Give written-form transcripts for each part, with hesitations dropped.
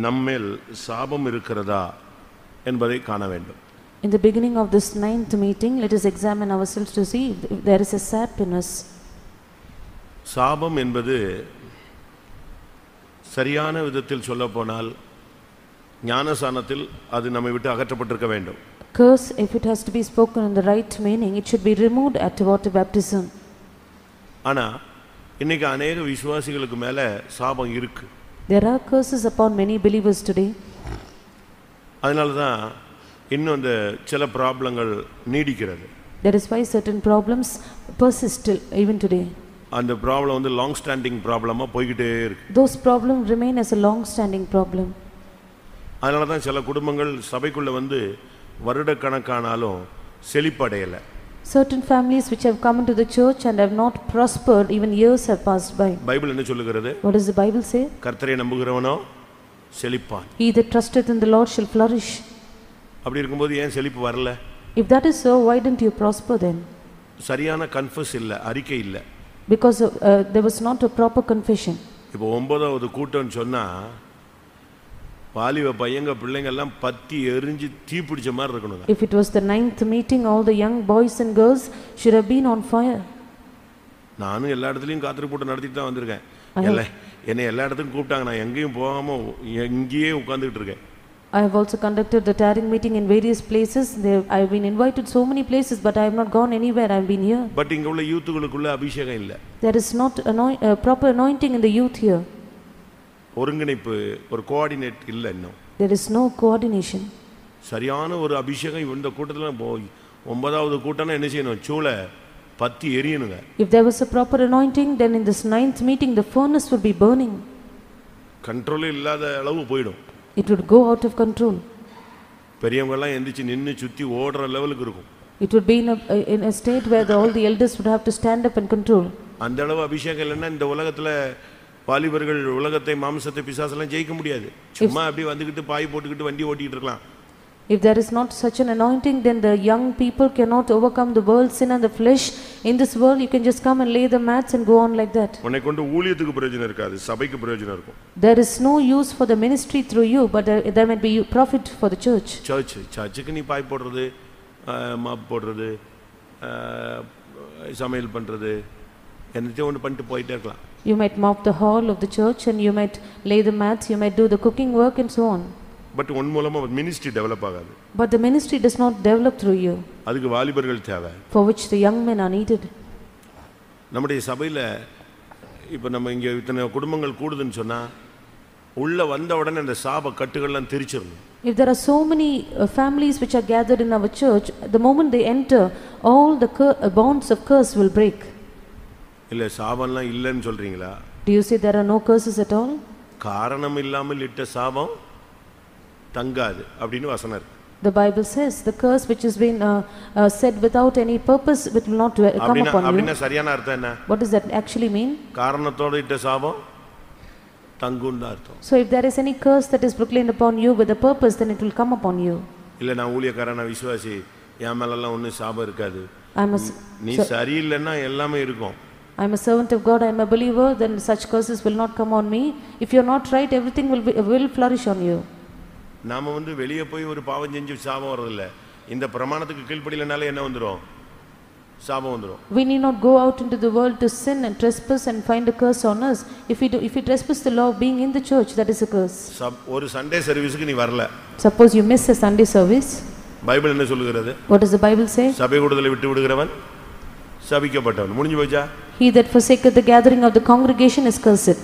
நம்மேல் சாபம் இருக்கிறதா என்பதை காண வேண்டும். In the beginning of this 9th meeting, let us examine ourselves to see if there is a sap in us. சாபம் என்பது சரியான விதத்தில் சொல்லப்போனால் ஞானசானத்தில் அது நம்மை விட்டு அகற்றப்பட்டிருக்க வேண்டும். Curse, if it has to be spoken in the right meaning, it should be removed at water baptism. ஆனா இன்னைக்கு अनेक விசுவாசிகளுக்கு மேல சாபம் இருக்கு. There are curses upon many believers today. அதனால தான் இன்னும் அந்த சில ப்ராப்ளங்கள் நீடிக்கிறது. That is why certain problems persist till even today. அந்த ப்ராப்ளம் வந்து லாங் ஸ்டாண்டிங் ப்ராப்ளமா போயிட்டே இருக்கு. Those problems remain as a long standing problem. அதனால தான் சில குடும்பங்கள் சபைக்குள்ள வந்து வருடக்கணக்கானாலும் செழிப்படையல. Certain families which have come into the church and have not prospered, even years have passed by. Bible என்ன சொல்லுகிறது? What does the Bible say? கர்த்தரை நம்புகிறவனோ செழிப்பான். He that trusteth in the Lord shall flourish. அப்படி இருக்கும்போது ஏன் செழிப்பு வரல? If that is so, why didn't you prosper then? சரியான confuse இல்ல, அறிக்கை இல்ல. Because there was not a proper confession. இப்போ 9வது கூட்டம்னு சொன்னா வாலிப பையங்க பிள்ளைங்க எல்லாம் பத்தி எரிஞ்சு தீ பிடிச்ச மாதிரி இருக்கணும். If it was the 9th meeting, all the young boys and girls should have been on fire. நானும் எல்லா இடத்துலயும் காத்திருப்பு கூட்டம் நடத்திட்டு தான் வந்திருக்கேன். என்னை எல்லா இடத்துக்கும் கூப்பிட்டாங்க, நான் எங்கேயும் போகாம எங்கேயே உட்கார்ந்துட்டு இருக்கேன். I have also conducted the tiring meeting in various places. I have been invited so many places, but I have not gone anywhere. I have been here. But இங்க உள்ள யூத்துகளுக்குள்ள அபிஷேகம் இல்ல. There is not a proper anointing in the youth here. ஒருங்கிணைப்பு, ஒரு coordinate இல்ல இன்னும். There is no coordination. சரியான ஒரு அபிஷேகம் இந்த கூட்டத்துல 9வது கூட்டம்னா என்ன செய்யணும்? சூள பத்தி எரியணுங்க. If there was a proper anointing, then in this 9th meeting the furnace would be burning. Control இல்லாத அளவு போய்டும். It would go out of control. பெரியவங்க எல்லாம் எந்திச்சு நின்னு சுத்தி ஓடுற லெவலுக்கு இருக்கும். It would be in a state where all the elders would have to stand up and control. அந்த அளவு அபிஷேகம் இல்லைன்னா இந்த உலகத்துல வாலிபர்கள் உலகத்தை மாம்சத்தை பிசாசெல்லாம் ஜெயிக்க முடியாது. சும்மா அப்படியே வந்துகிட்டு பாய் போட்டுக்கிட்டு வண்டி ஓட்டிட்டு இருக்கலாம். If there is not such an anointing, then the young people cannot overcome the world, sin and the flesh. In this world you can just come and lay the mats and go on like that. உன்னை கொண்டு ஊழியத்துக்கு பிரயோஜனம் இருக்காது, சபைக்கு பிரயோஜனம் இருக்கும். There is no use for the ministry through you, but there might be profit for the church. சர்ச்சுக்கு நீ பாய் போடுறது, மாப் போடுறது, சமையல் பண்றது, என்னத்தையும் ஒன்று பண்ணிட்டு போயிட்டே இருக்கலாம். You might mop the hall of the church and you might lay the mats, you might do the cooking work and so on. But உன் மூலமா மினிஸ்ட்ரி டெவலப் ஆகாது. But the ministry does not develop through you. அதுக்கு வாலிபர்கள் தேவை. For which the young men are needed. நம்முடைய சபையில இப்ப நம்ம இங்க இத்தனை குடும்பங்கள் கூடுதுன்னு சொன்னா உள்ள வந்த உடனே அந்த சாப கட்டுகள்லாம் திரிச்சிரணும். If there are so many families which are gathered in our church, the moment they enter, all the bonds of curse will break. இல்ல சாபம்லாம் இல்லன்னு சொல்றீங்களா? Do you say there are no curses at all? காரணம் இல்லாமல் இட்ட சாபம் தங்காது அப்படினு வசனம் இருக்கு. The Bible says the curse which has been said without any purpose will not come upon you. அப்படினா சரியான அர்த்தம் என்ன? What does that actually mean? காரணத்தோட இட்ட சாபம் தங்கும்னு அர்த்தம். So if there is any curse that is proclaimed upon you with a purpose, then it will come upon you. இல்ல நான் ஊழியக்காரனா விசுவாசி, என் மேலலாம் ஒண்ணு சாபம் இருக்காது. நீ சரியில்லைன்னா எல்லாமே இருக்கும். I am a servant of God, I am a believer, then such curses will not come on me. If you are not right, everything will flourish on you. நாம வந்து வெளியே போய் ஒரு பாவம் செஞ்சு சாபம் வரதில்லை. இந்த பிரமாணத்துக்கு கீழ்ப்படியலனால என்ன வந்துரும்? சாபம் வந்துரும். We need not go out into the world to sin and trespass and find a curse on us. If we trespass the law of being in the church, that is a curse. ஒரு Sunday சர்வீஸ்க்கு நீ வரல. Suppose you miss a Sunday service. Bible என்ன சொல்லுகிறது? What does the Bible say? சபை கூடுதலை விட்டு விடுகிறவன் சபிக்கப்பட்டவன். முடிஞ்சு போச்சா? He that forsaketh the gathering of the congregation is cursed.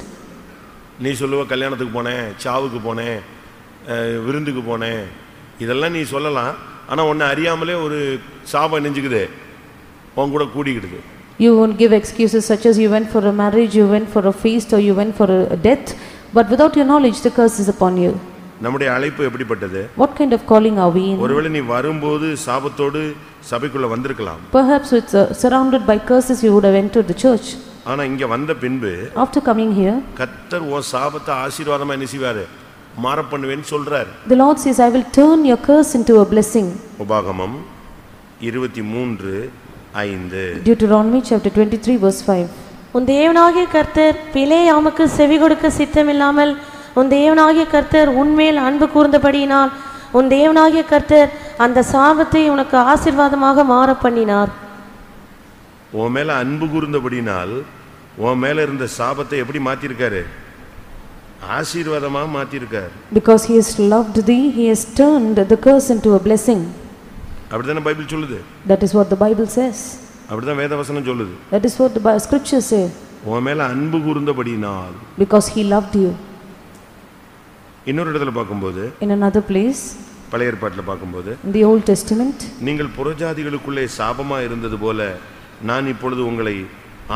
நீ சொல்லுவ கல்யாணத்துக்கு போனேன், சாவுக்கு போனேன், விருந்துக்கு போனேன், இதெல்லாம் நீ சொல்லலாம். ஆனா உன்னை அறியாமலே ஒரு சாபம் நெஞ்சுக்குது, உன் கூட கூடிக்கிடுது. You won't give excuses such as you went for a marriage, you went for a feast, or you went for a death, but without your knowledge the curse is upon you. நம்முடைய அழைப்பு எப்படிப்பட்டது? What kind of calling are we in? ஒருவேளை நீ வரும்போது சாபத்தோடு சபைக்குள்ள வந்திருக்கலாம். Perhaps with surrounded by curses you would have entered the church. ஆனா இங்க வந்த பின்பு after coming here, கர்த்தர் உன் சாபத்தை ஆசீர்வாதமா என்ன செய்வாரு? மாற பண்ணுவேன்னு சொல்றார். The Lord says, I will turn your curse into a blessing. உபாகமம் 23:5. Deuteronomy chapter 23 verse 5. உன் தேவனாகிய கர்த்தர் பிலேயாமுக்கு செவி கொடுக்க சித்தமில்லாமல் உன் தேவனாகிய கர்த்தர் உன்மேல் அன்பு கூர்ந்தபடியினால் உன் தேவனாகிய கர்த்தர் அந்த சாபத்தை உனக்கு ஆசீர்வாதமாக மாற பண்ணினார். உன் மேல அன்பு கூர்ந்தபடினால் உன் மேல இருந்த சாபத்தை எப்படி மாத்திருக்காரு? ஆசீர்வாதமா மாத்திருக்காரு. Because he has loved thee, he has turned the curse into a blessing. அப்படிதானே பைபிள் சொல்லுது. That is what the Bible says. அப்படிதான் வேதவசனம் சொல்லுது. That is what the scriptures say. உன் மேல அன்பு கூர்ந்தபடினால். Because he loved you. இன்னொரு இடத்துல பார்க்கும்போது, in another place, பழைய ஏற்பாட்டுல பார்க்கும்போது, in the Old Testament, நீங்கள் புறஜாதிகளுக்குள்ளே சாபமா இருந்தது போல நான் இப்பொழுது உங்களை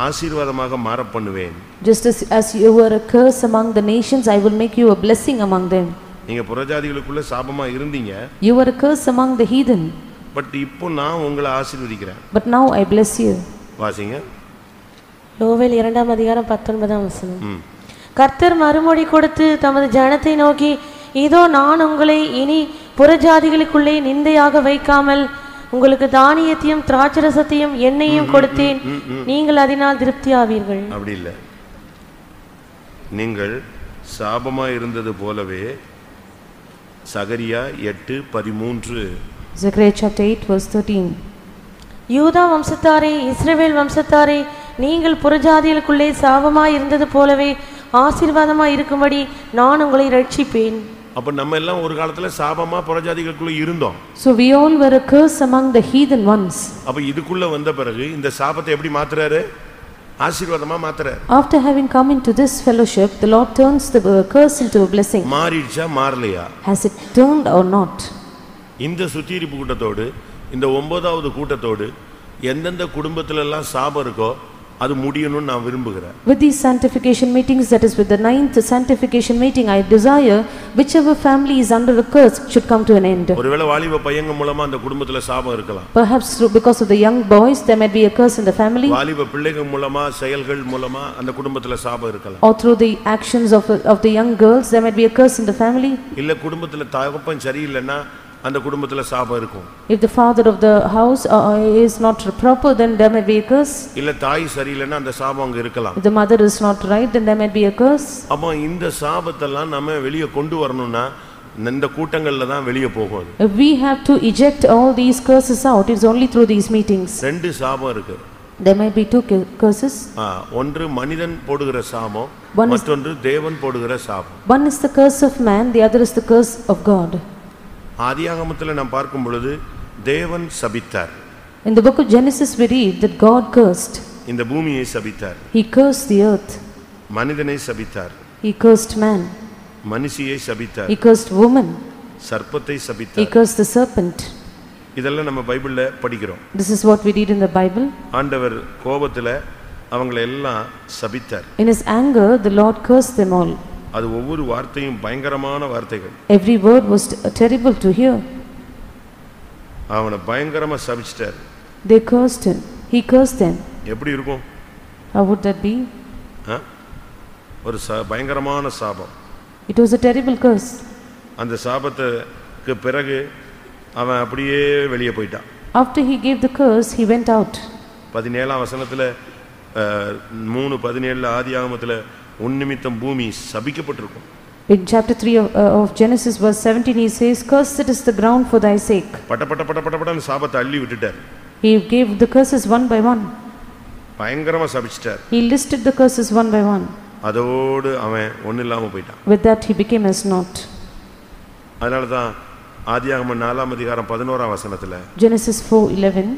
ஆசீர்வாதமாக மாற பண்ணுவேன். Just as you were a curse among the nations, I will make you a blessing among them. நீங்க புறஜாதிகளுக்குள்ள சாபமா இருந்தீங்க. You were a curse among the heathen. But இப்போ நான் உங்களை ஆசீர்வதிக்கிறேன். But now I bless you. வாசிங்க. யோவேல் 2:19. கர்த்தர் மறுமொழி கொடுத்து தமது ஜனத்தை நோக்கி, இதோ நான் உங்களை இனி புறஜாதிகளுக்குள்ளே நிந்தையாக வைக்காமல் உங்களுக்கு தானியத்தையும் திராட்சரசத்தையும் எண்ணெயும் கொடுத்தேன், நீங்கள் அதனால் திருப்தி ஆவீர்கள். அப்படி இல்லை, நீங்கள் சாபமா இருந்தது போலவே. சகரியா 8:13. Zechariah chapter 8 verse 13. யூதா வம்சத்தாரே, இஸ்ரவேல் வம்சத்தாரே, நீங்கள் புறஜாதிகளுக்குள்ளே சாபமாய் இருந்தது போலவே ஆசீர்வாதமாய் இருக்கும்படி நான் உங்களை ரட்சிப்பேன். அப்ப நம்ம எல்லாம் ஒரு காலத்துல சாபமா புறஜாதிகளுக்குள்ள இருந்தோம். So we all were a curse among the heathen ones. அப்ப இதுக்குள்ள வந்த பிறகு இந்த சாபத்தை எப்படி மாத்துறாரு? ஆசீர்வாதமா மாத்துறாரு. After having come into this fellowship, the Lord turns the curse into a blessing. மாறிடுச்சா மாறலையா? Has it turned or not? இந்த சுத்திகரிப்பு கூட்டத்தோடு இந்த 9வது கூட்டத்தோடு எந்தெந்த குடும்பத்துல எல்லாம் சாபம் இருக்கோ அது முடியணும்னு நான் விரும்புகிறேன். With these sanctification meetings, that is with the 9th sanctification meeting, I desire whichever family is under a curse should come to an end. ஒருவேளை வாலிப பையங்க மூலமா அந்த குடும்பத்துல சாபம் இருக்கலாம். Perhaps because of the young boys there might be a curse in the family. வாலிப பிள்ளைகள் மூலமா செயல்கள் மூலமா அந்த குடும்பத்துல சாபம் இருக்கலாம். Or through the actions of the young girls there might be a curse in the family. இல்ல குடும்பத்துல தகப்பன் சரியில்லைன்னா அந்த குடும்பத்துல சாபம் இருக்கும். If the father of the house is not proper, then there may be a curse. இல்ல தாய் சரியில்லைன்னா அந்த சாபம் அங்க இருக்கலாம். If the mother is not right, then there might be a curse. அப்ப இந்த சாபத்தெல்லாம் நம்ம வெளிய கொண்டு வரணும்னா இந்த கூட்டங்கள்ல தான் வெளிய போகும். If we have to eject all these curses out, it's only through these meetings. ரெண்டு சாபம் இருக்கு. There might be two curses. ஒன்று மனிதன் போடுகிற சாபம், மற்றொன்று தேவன் போடுகிற சாபம். One is the curse of man, the other is the curse of God. ஆதியாகமத்தில் நாம் பார்க்கும் பொழுது தேவன் சபித்தார். In the book of Genesis we read that God cursed. இந்த பூமியை சபித்தார். He cursed the earth. மனிதனை சபித்தார். He cursed man. மனுஷியை சபித்தார். He cursed woman. சர்ப்பத்தை சபித்தார். He cursed the serpent. இதெல்லாம் நம்ம பைபிள்ல படிக்கிறோம். This is what we read in the Bible. ஆண்டவர் கோபத்துல அவங்களை எல்லாம் சபித்தார். In his anger the Lord cursed them all. அது ஒவ்வொரு வார்த்தையும் பயங்கரமான வார்த்தைகள். Every word was terrible to hear. அவனை பயங்கரமா சபிச்சிட்டார். They cursed him. He cursed them. எப்படி இருக்கும்? How would that be? ஒரு பயங்கரமான சாபம். It was a terrible curse. அந்த சாபத்துக்கு பிறகு அவன் அப்படியே வெளியே போயிட்டான். After he gave the curse, he went out. 17ஆம் வசனத்துல 3:17 ஆதியாகமத்துல உன்னிமித்தம் பூமி சபிக்கப்பட்டிருக்கும். In chapter 3 of Genesis verse 17 he says, cursed is the ground for thy sake. பட்டன்னு சாபத்தை அள்ளி விட்டுட்டார். He gave the curses one by one. பயங்கரமா சபிச்சிட்டார். He listed the curses one by one. அதோடு அவன் ஒண்ணு இல்லாம போயிட்டான். With that he became as naught. அதனால தான் ஆதியாகமம் 4ஆம் அதிகாரம் 11ஆம் வசனத்துல Genesis 4:11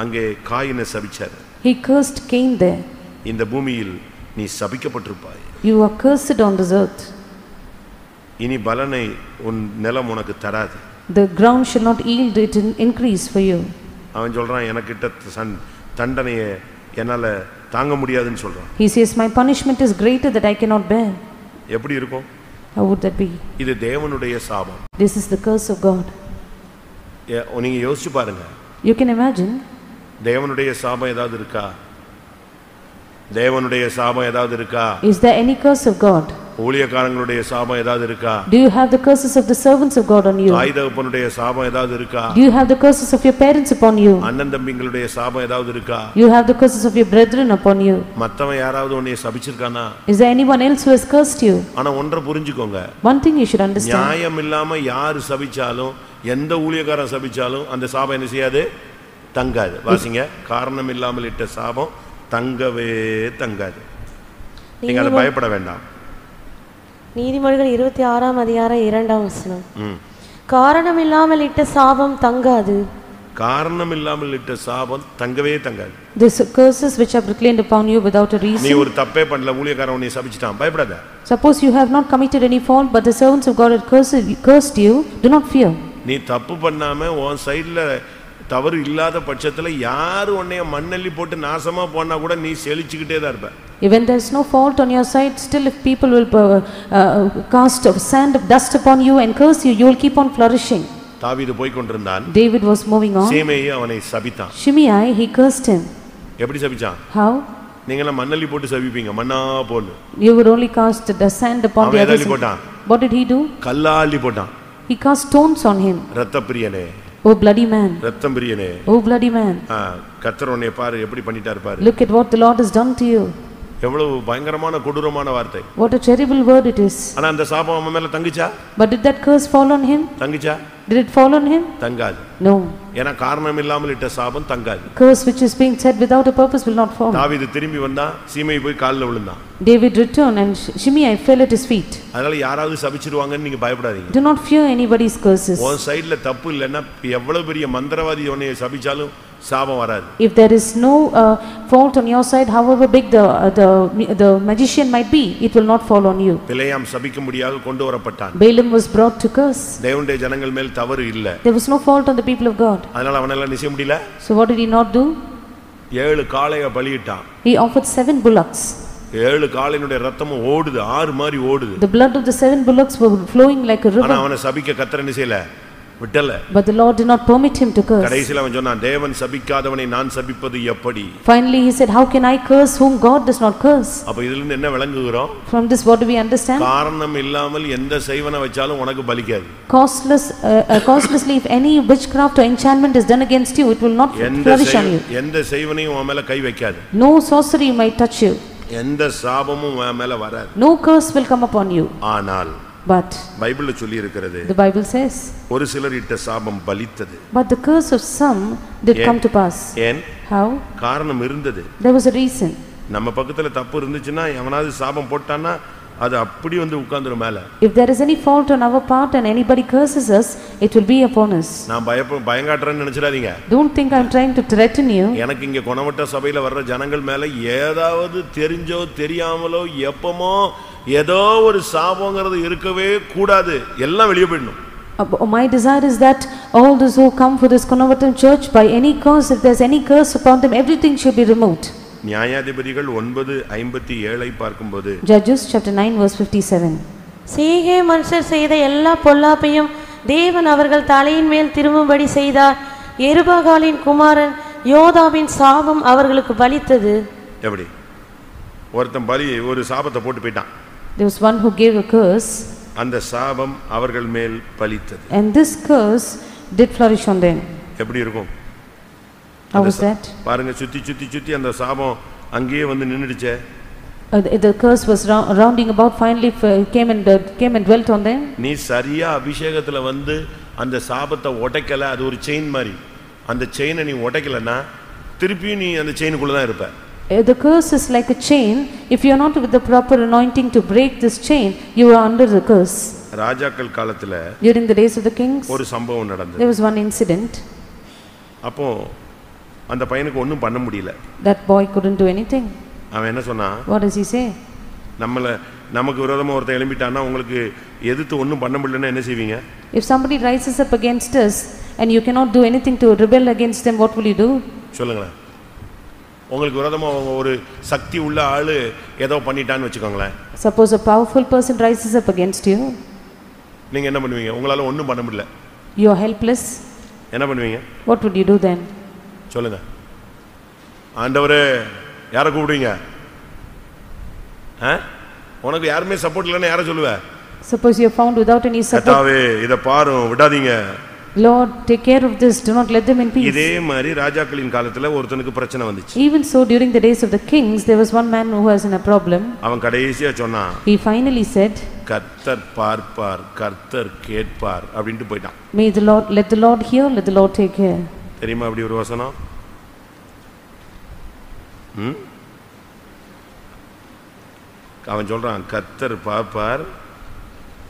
அங்கே காயினை சபிச்சார். He cursed Cain there. இந்த பூமியில் நீ சபிக்கப்பட்டிருப்பாய். You are cursed on this earth. இனி பலனை உன் நிலம் உனக்கு தராது. The ground shall not yield it in increase for you. அவன் சொல்றான் எனக்கிட்ட தண்டனையை என்னால தாங்க முடியாதுன்னு சொல்றான். He says my punishment is greater that I cannot bear. எப்படி இருக்கும்? How would that be? இது தேவனுடைய சாபம். This is the curse of God. நீங்க யோசிச்சு பாருங்க. You can imagine. தேவனுடைய சாபம் ஏதாவது இருக்கா? தேவனுடைய சாபம் ஏதாவது இருக்கா? Is there any curse of God? ஊழியக்காரங்களுடைய சாபம் ஏதாவது இருக்கா? Do you have the curses of the servants of God on you? தாய் தகப்பனுடைய சாபம் ஏதாவது இருக்கா? Do you have the curses of your parents upon you? அண்ணன் தம்பிங்களுடைய சாபம் ஏதாவது இருக்கா? You have the curses of your brethren upon you. மத்தவன் யாராவது உன்னை சபிச்சிருக்கானா? Is there anyone else who has cursed you? ஆனா ஒன்றை புரிஞ்சுக்கோங்க, One thing you should understand. நியாயம் இல்லாம யாரு சபிச்சாலும், எந்த ஊழியக்காரன் சபிச்சாலும் அந்த சாபம் என்ன செய்யாது? தங்காது. வாசிங்க, காரணம் இல்லாமல் இட்ட சாபம் தங்கவே தங்காது. நீங்க அதை பயப்பட வேண்டாம். நீதிமொழிகள் 26ஆம் அதிகாரம் 2ஆம் வசனம். காரணம் இல்லாமல் இட்ட சாபம் தங்காது. காரணம் இல்லாமல் இட்ட சாபம் தங்கவே தங்காது. The curses which are proclaimed upon you without a reason. நீ ஒரு தப்பே பண்ணல, ஊழியக்காரன் உன்னை சபிச்சிட்டான், பயப்படாத. Suppose you have not committed any fault, but the servants of God have cursed you, do not fear. நீ தப்பு பண்ணாம உன் சைடுல தவறு இல்லாத பட்சத்துல யாரு உன்னைய மண்ணள்ளி போட்டு நாசமா போனா கூட நீ செழிச்சுக்கிட்டே தான் இருப்ப. Even there is no fault on your side, still if people will cast sand of dust upon you and curse you, you will keep on flourishing. தாவீது போய் கொண்டிருந்தான். David was moving on. சீமேயி அவனை சபித்தான். Shimei, he cursed him. எப்படி சபிச்சான்? How? நீங்கலாம் மண்ணள்ளி போட்டு சபிப்பீங்க, மண்ணா போன்னு. You would only cast the sand upon the others. What did he do? கல்லாலி போட்டான். He cast stones on him. இரத்தப்பிரியனே, Oh bloody man. இரத்தம் பிரியனே, Oh bloody man. கர்த்தர் உன்னை பாரு எப்படி பண்ணிட்டார் பாரு. Look at what the Lord has done to you. எவ்வளவு பயங்கரமான கொடூரமான வார்த்தை. What a terrible word it is. ஆனா அந்த சாபம் அவன் மேல தங்கிச்சா? But did that curse fall on him? தங்கிச்சா? Did it fall on him? தங்காது. No. ஏனா காரணம் இல்லாமல் இட்ட சாபம் தங்காது. Curse which is being said without a purpose will not fall. தாவீது திரும்பி வந்தா சீமேயி போய் கால்ல விழுந்தான். David returned and Shimei fell at his feet. அதனால யாராவது சபிச்சிடுவாங்கன்னு நீங்க பயப்படாதீங்க. Do not fear anybody's curses. உன் சைடுல தப்பு இல்லன்னா எவ்வளவு பெரிய மந்திரவாதி உன்னை சபிச்சாலும் சாபம் வராது. If there is no fault on your side, however big the magician might be, it will not fall on you. பிலேயாம் சபிக்கும்படியாக கொண்டு வரப்பட்டான். Balaam was brought to curse. தேவனுடைய ஜனங்கள் மேல் தவறு இல்ல. There was no fault on the people of God. அதனால அவனால நிச்சய முடியல. So what did he not do? 7 காளையை பலியிட்டான். He offered 7 bullocks. 7 காளையினுடைய இரத்தமும் ஓடுது, ஆறு மாதிரி ஓடுது. The blood of the 7 bullocks were flowing like a river. ஆனா அவனை சபிக்க கர்த்தர் என்ன செய்யல? விட்டல. But the Lord did not permit him to curse. கடைசில அவன் சொன்னான், தேவன் சபிக்காதவனை நான் சபிப்பது எப்படி? Finally he said, how can I curse whom God does not curse? அப்ப இதில இருந்து என்ன விளங்குகிறோம்? From this what do we understand? காரணம் இல்லாமல் எந்த செய்வன வச்சாலும் உனக்கு பலிக்காது. Costlessly if any witchcraft or enchantment is done against you, it will not flourish on you. எந்த செய்வனையும் உன் மேல கை வைக்காது. No sorcery might touch you. எந்த சாபமும் உன் மேல வராது. No curse will come upon you. ஆனால் But பைபிள்ல சொல்லி இருக்கிறது, the Bible says, ஒரு சிலர் இட்ட சாபம் பலித்தது. but the curse of some did come to pass. ஏன்? How? காரணம் இருந்தது. There was a reason. நம்ம பக்கத்துல தப்பு இருந்துச்சுன்னா எவனாவது சாபம் போட்டான்னா அது அப்படி வந்து உட்கார்ந்துரும் மேல. If there is any fault on our part and anybody curses us, it will be upon us. நான் பயங்காட்டுறேன்னு நினைச்சிடாதீங்க. Don't think I am trying to threaten you. எனக்கு இங்க கொணவட்ட சபையில வர்ற ஜனங்கள் மேல ஏதாவது தெரிஞ்சோ தெரியாமலோ எப்பமோ ஏதோ ஒரு சாபங்கிறது இருக்கவே கூடாது, எல்லாம் வெளியே போயிடணும். My desire is that all those who come for this Konavatam church, by any curse, if there is any curse upon them, everything should be removed. நியாயாதிபதிகள் 9:57 பார்க்கும்போது, Judges chapter 9 verse 57. சீகே மனுஷர் செய்த எல்லா பொல்லாப்பையும் தேவன் அவர்கள் தலையின் மேல் திரும்பும்படி செய்தார். எருபாகாலின் குமாரன் யோதாவின் சாபம் அவர்களுக்கு பலித்தது. எப்படி? ஒருத்தன் பலி ஒரு சாபத்தை போட்டு போயிட்டான். There was one who gave a curse. அந்த சாபம் அவர்கள் மேல் பலித்தது. And this curse did flourish on them. எப்படி இருக்கும்? How was that? பாருங்க, சுத்தி சுத்தி சுத்தி அந்த சாபம் அங்கேயே வந்து நின்னுடுச்சே. The curse was rounding about, finally came and dwelt on them. நீ சரியா அபிஷேகத்துல வந்து அந்த சாபத்தை உடைக்கல, அது ஒரு செயின் மாதிரி. அந்த செயினை நீ உடைக்கலன்னா திருப்பி நீ அந்த செயினுக்குள்ள தான் இருப்ப. The curse is like a chain. If you are not with the proper anointing to break this chain, you are under the curse. ராஜாக்கள் காலத்துல During the days of the kings, ஒரு சம்பவம் நடந்தது. there was one incident. அப்போ அந்த பையனுக்கு ஒண்ணும் பண்ண முடியல. That boy couldn't do anything. அவன் என்ன சொன்னா? What does he say? நமக்கு விரோதமா ஒருத்தன் எழும்பிட்டான்னா உங்களுக்கு எதிர்த்து ஒண்ணும் பண்ண முடியலன்னா என்ன செய்வீங்க? If somebody rises up against us and you cannot do anything to rebel against them, what will you do? சொல்லுங்க. உங்களுக்கு விரோதமா ஒரு சக்தி உள்ள ஆளு ஏதோ பண்ணிட்டான்னு வெச்சுக்கோங்களேன். Suppose a powerful person rises up against you. நீங்க என்ன பண்ணுவீங்க? உங்களால ஒண்ணும் பண்ண முடியல. You are helpless. என்ன பண்ணுவீங்க? What would you do then? சொல்லுங்க. ஆண்டவரே, யாரை கூப்பிடுவீங்க? உனக்கு யாருமே சப்போர்ட் இல்லைன்னா யாரை சொல்லுவ? Suppose you are found without any support. கர்த்தாவே இத பாரும் விடாதீங்க. Lord, take care of this, do not let them in peace. இதே மாதிரி ராஜாக்களின் காலத்துல ஒருத்தனுக்கு பிரச்சனை வந்துச்சு. Even so, during the days of the kings, there was one man who was in a problem. அவன் கடைசியா சொன்னான், He finally said, கர்த்தர் பார்ப்பார், கர்த்தர் கேட்பார் அப்படினு போய்ட்டான். May the Lord, let the Lord hear, let the Lord take care. தெரியுமா அப்படி ஒரு வசனம்? அவன் சொல்றான், கர்த்தர் பார்ப்பார்,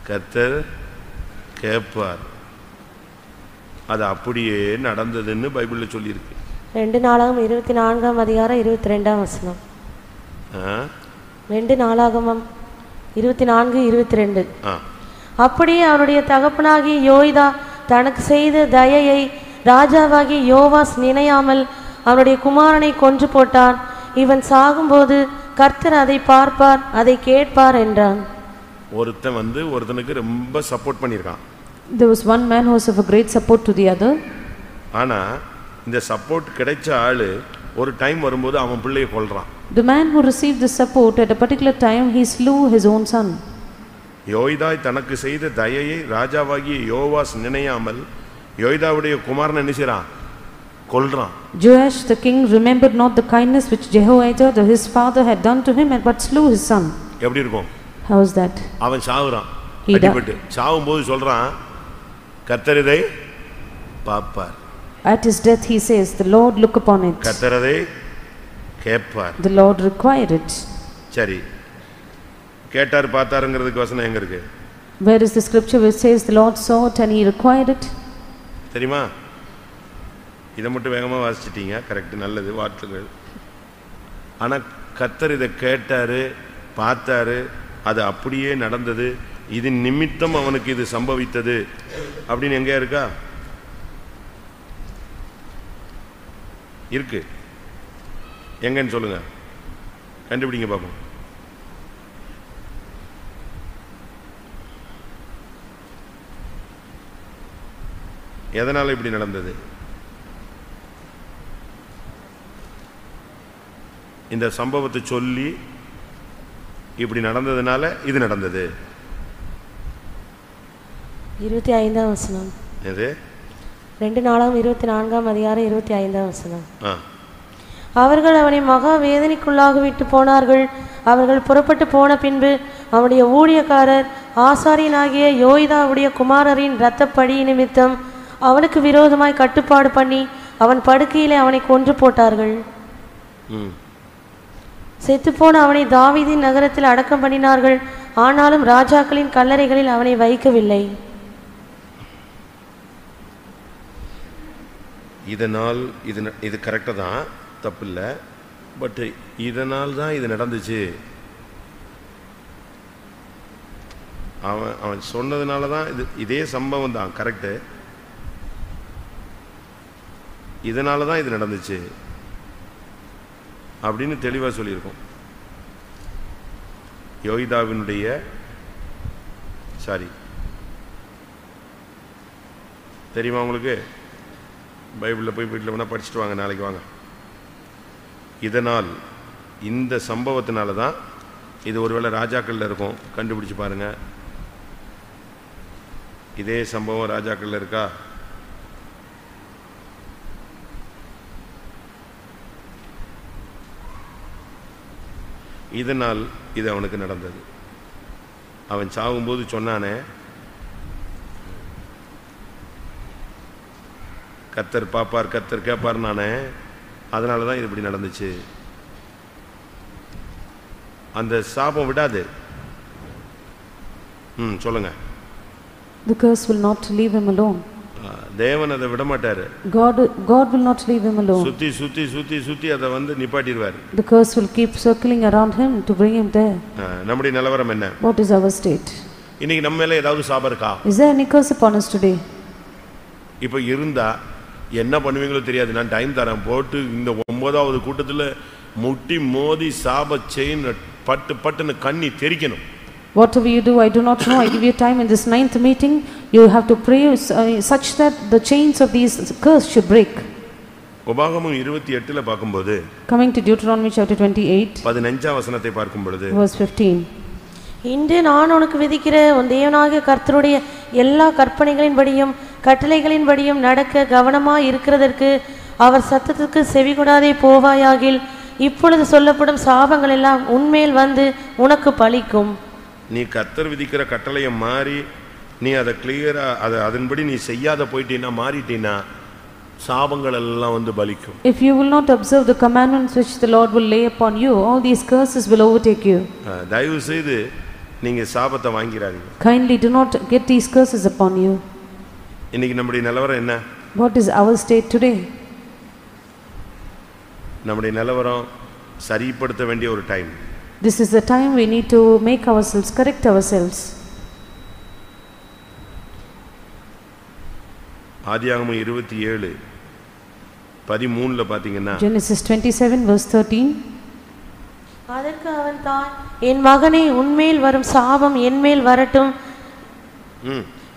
கர்த்தர் கேட்பார். அது அப்படியே நடந்ததுன்னு பைபிள்ல சொல்லி இருக்கு. 2 நாளாகமம் 24ஆம் அதிகாரம் 22ஆம் வசனம். 2 நாளாகமம் 24:22. அப்படியே அவருடைய தகப்பனாகிய யோய்தா தனக்கு செய்த தயையை ராஜாவாகிய யோவாஸ் நினையாமல் அவனுடைய குமாரனை கொன்று போட்டான். இவன் சாகும்போது கர்த்தர் அதை பார்ப்பார், அதை கேட்பார் என்றான். ஒருத்தன் வந்து ஒருத்தனுக்கு ரொம்ப சப்போர்ட் பண்ணிருக்கான். There was one man who was of a great support to the other. ஆனா இந்த சப்போர்ட் கிடைச்ச ஆளு ஒரு டைம் வரும்போது அவன் பிள்ளையை கொல்றான். The man who received the support at a particular time, he slew his own son. யோய்தா தனக்கு செய்த தயையை ராஜாவாகிய யோவாஸ் நினையாமல் யோய்தாவுடைய குமாரனை என்ன செய்றான்? கொல்றான். Joash the king remembered not the kindness which Jehoiada his father had done to him, but slew his son. எப்படி இருக்கும்? How is that? அவன் சாவுறான். அடிபட்டு சாவும்போது சொல்றான், கர்த்தர் இதை பார்ப்பார். At his death he says, the Lord look upon it. கர்த்தர் அதை கேட்பார். The Lord required it. சரி, கேட்டார் பார்த்தாருங்கிறதுக்கு வசனம் எங்க இருக்கு? Where is the scripture which says the Lord saw it and he required it? தெரியுமா? இதை மட்டும் வேகமா வாசிச்சிட்டீங்க. கரெக்ட், நல்லது, வார்த்தைகள். ஆனா கர்த்தர் இதை கேட்டாரு, பார்த்தாரு, அது அப்படியே நடந்தது, இது நிமித்தம் அவனுக்கு இது சம்பவித்தது அப்படின்னு எங்க இருக்கா? இருக்கு. எங்கன்னு சொல்லுங்க, கண்டுபிடிங்க பாப்போம். எதனால இப்படி நடந்தது? இந்த சம்பவத்தை சொல்லி இப்படி நடந்ததுனால இது நடந்தது. 25ஆம் வசனம். எது? 2 நாளாகமம் 24ஆம் அதிகாரம் 25ஆம் வசனம். அவர்கள் அவனை மகா வேதனைக்குள்ளாக விட்டு போனார்கள். அவர்கள் புறப்பட்டு போன பின்பு அவனுடைய ஊழியக்காரர் ஆசாரியனாகிய யோய்தாவுடைய குமாரரின் இரத்தப்பழி நிமித்தம் அவனுக்கு விரோதமாய் கட்டுப்பாடு பண்ணி அவன் படுக்கையிலே அவனை கொன்று போட்டார்கள். செத்துப்போன அவனை தாவீதின் நகரத்தில் அடக்கம் பண்ணினார்கள். ஆனாலும் ராஜாக்களின் கல்லறைகளில் அவனை வைக்கவில்லை. இதனால் இது கரெக்டாக தான், தப்பில்லை. பட் இதனால் தான் இது நடந்துச்சு. அவன் சொன்னதுனால தான் இதே சம்பவம் தான், கரெக்டு. இதனால தான் இது நடந்துச்சு அப்படின்னு தெளிவாக சொல்லியிருக்கோம். யோய்தாவினுடைய தெரியுமா உங்களுக்கு? பைபிளில் போய் வீட்டில் வேணால் படிச்சுட்டு வாங்க, நாளைக்கு வாங்க. இதனால், இந்த சம்பவத்தினால தான் இது ஒருவேளை ராஜாக்களில் இருக்கும், கண்டுபிடிச்சு பாருங்க. இதே சம்பவம் ராஜாக்களில் இருக்கா? இதனால் இது அவனுக்கு நடந்தது. அவன் சாகும்போது சொன்னானே, கர்த்தர் பாப்பார், கர்த்தர் கேட்பார் நானே, அதனால தான் இது இப்படி நடந்துச்சு. அந்த சாபம் விடாது. சொல்லுங்க. The curse will not leave him alone. தேவன் அதை விட மாட்டாரு. God will not leave him alone. சுத்தி சுத்தி சுத்தி சுத்தி அதை வந்து நிப்பாட்டிடுவார். The curse will keep circling around him to bring him there. நம்முடைய நிலவரம் என்ன? What is our state? இன்னைக்கு நம்ம மேல ஏதாவது சாபம் இருக்கா? Is there any curse upon us today? இப்போ இருந்தா என்ன பண்ணுவீங்களோ தெரியாது. நான் டைம் தரேன், போட்டு இந்த 9வது கூட்டத்தில் முட்டி மோதி சாப செயின் பட்டு பட்டுன்னு கண்ணி தெரிக்கணும். Whatever you do, I do not know. I give you time in this 9th meeting. You have to pray such that the chains of these curse should break. உபாகமம் 28ல பார்க்கும்போது, Coming to Deuteronomy chapter 28, 15ஆம் வசனத்தை பார்க்கும் பொழுது, verse 15. இன்று நான் உனக்கு விதிக்கிற உன் தேவனாகிய கர்த்தருடைய எல்லா கற்பனைகளின்படியும் கட்டளைகளின்படியும் நடக்க கவனமாய் இருக்கிறதற்கு அவர் சத்தத்துக்கு செவிகொடாதே போவாயாகில் இப்பொழுது சொல்லப்படும் சாபங்கள் எல்லாம் உன்மேல் வந்து உனக்கு பலிக்கும். நீ கர்த்தர் விதிக்கிற கட்டளையை மாறி நீ அதை கிளியரா அதன்படி நீ செய்யாத போயிட்டீன்னா மாறிட்டீன்னா சாபங்கள் எல்லாம் வந்து பலிக்கும். If you will not observe the commandments which the Lord will lay upon you, all these curses will overtake you. தயவு செய்து நீங்க சாபத்தை வாங்கிராதீங்க. Kindly do not get these curses upon you. இன்னைக்கு நம்முடைய நிலவரம் என்ன? What is our state today? நம்முடைய நிலவரம் சரிப்படுத்த வேண்டிய ஒரு time. This is the time we need to make ourselves correct ourselves. ஆதியாகமம் 27:13ல பாத்தீங்கன்னா Genesis 27 verse 13. அதற்கு அவன் தான், என் மகனே உன்மேல் வரும் சாபம் என்மேல் வரட்டும்,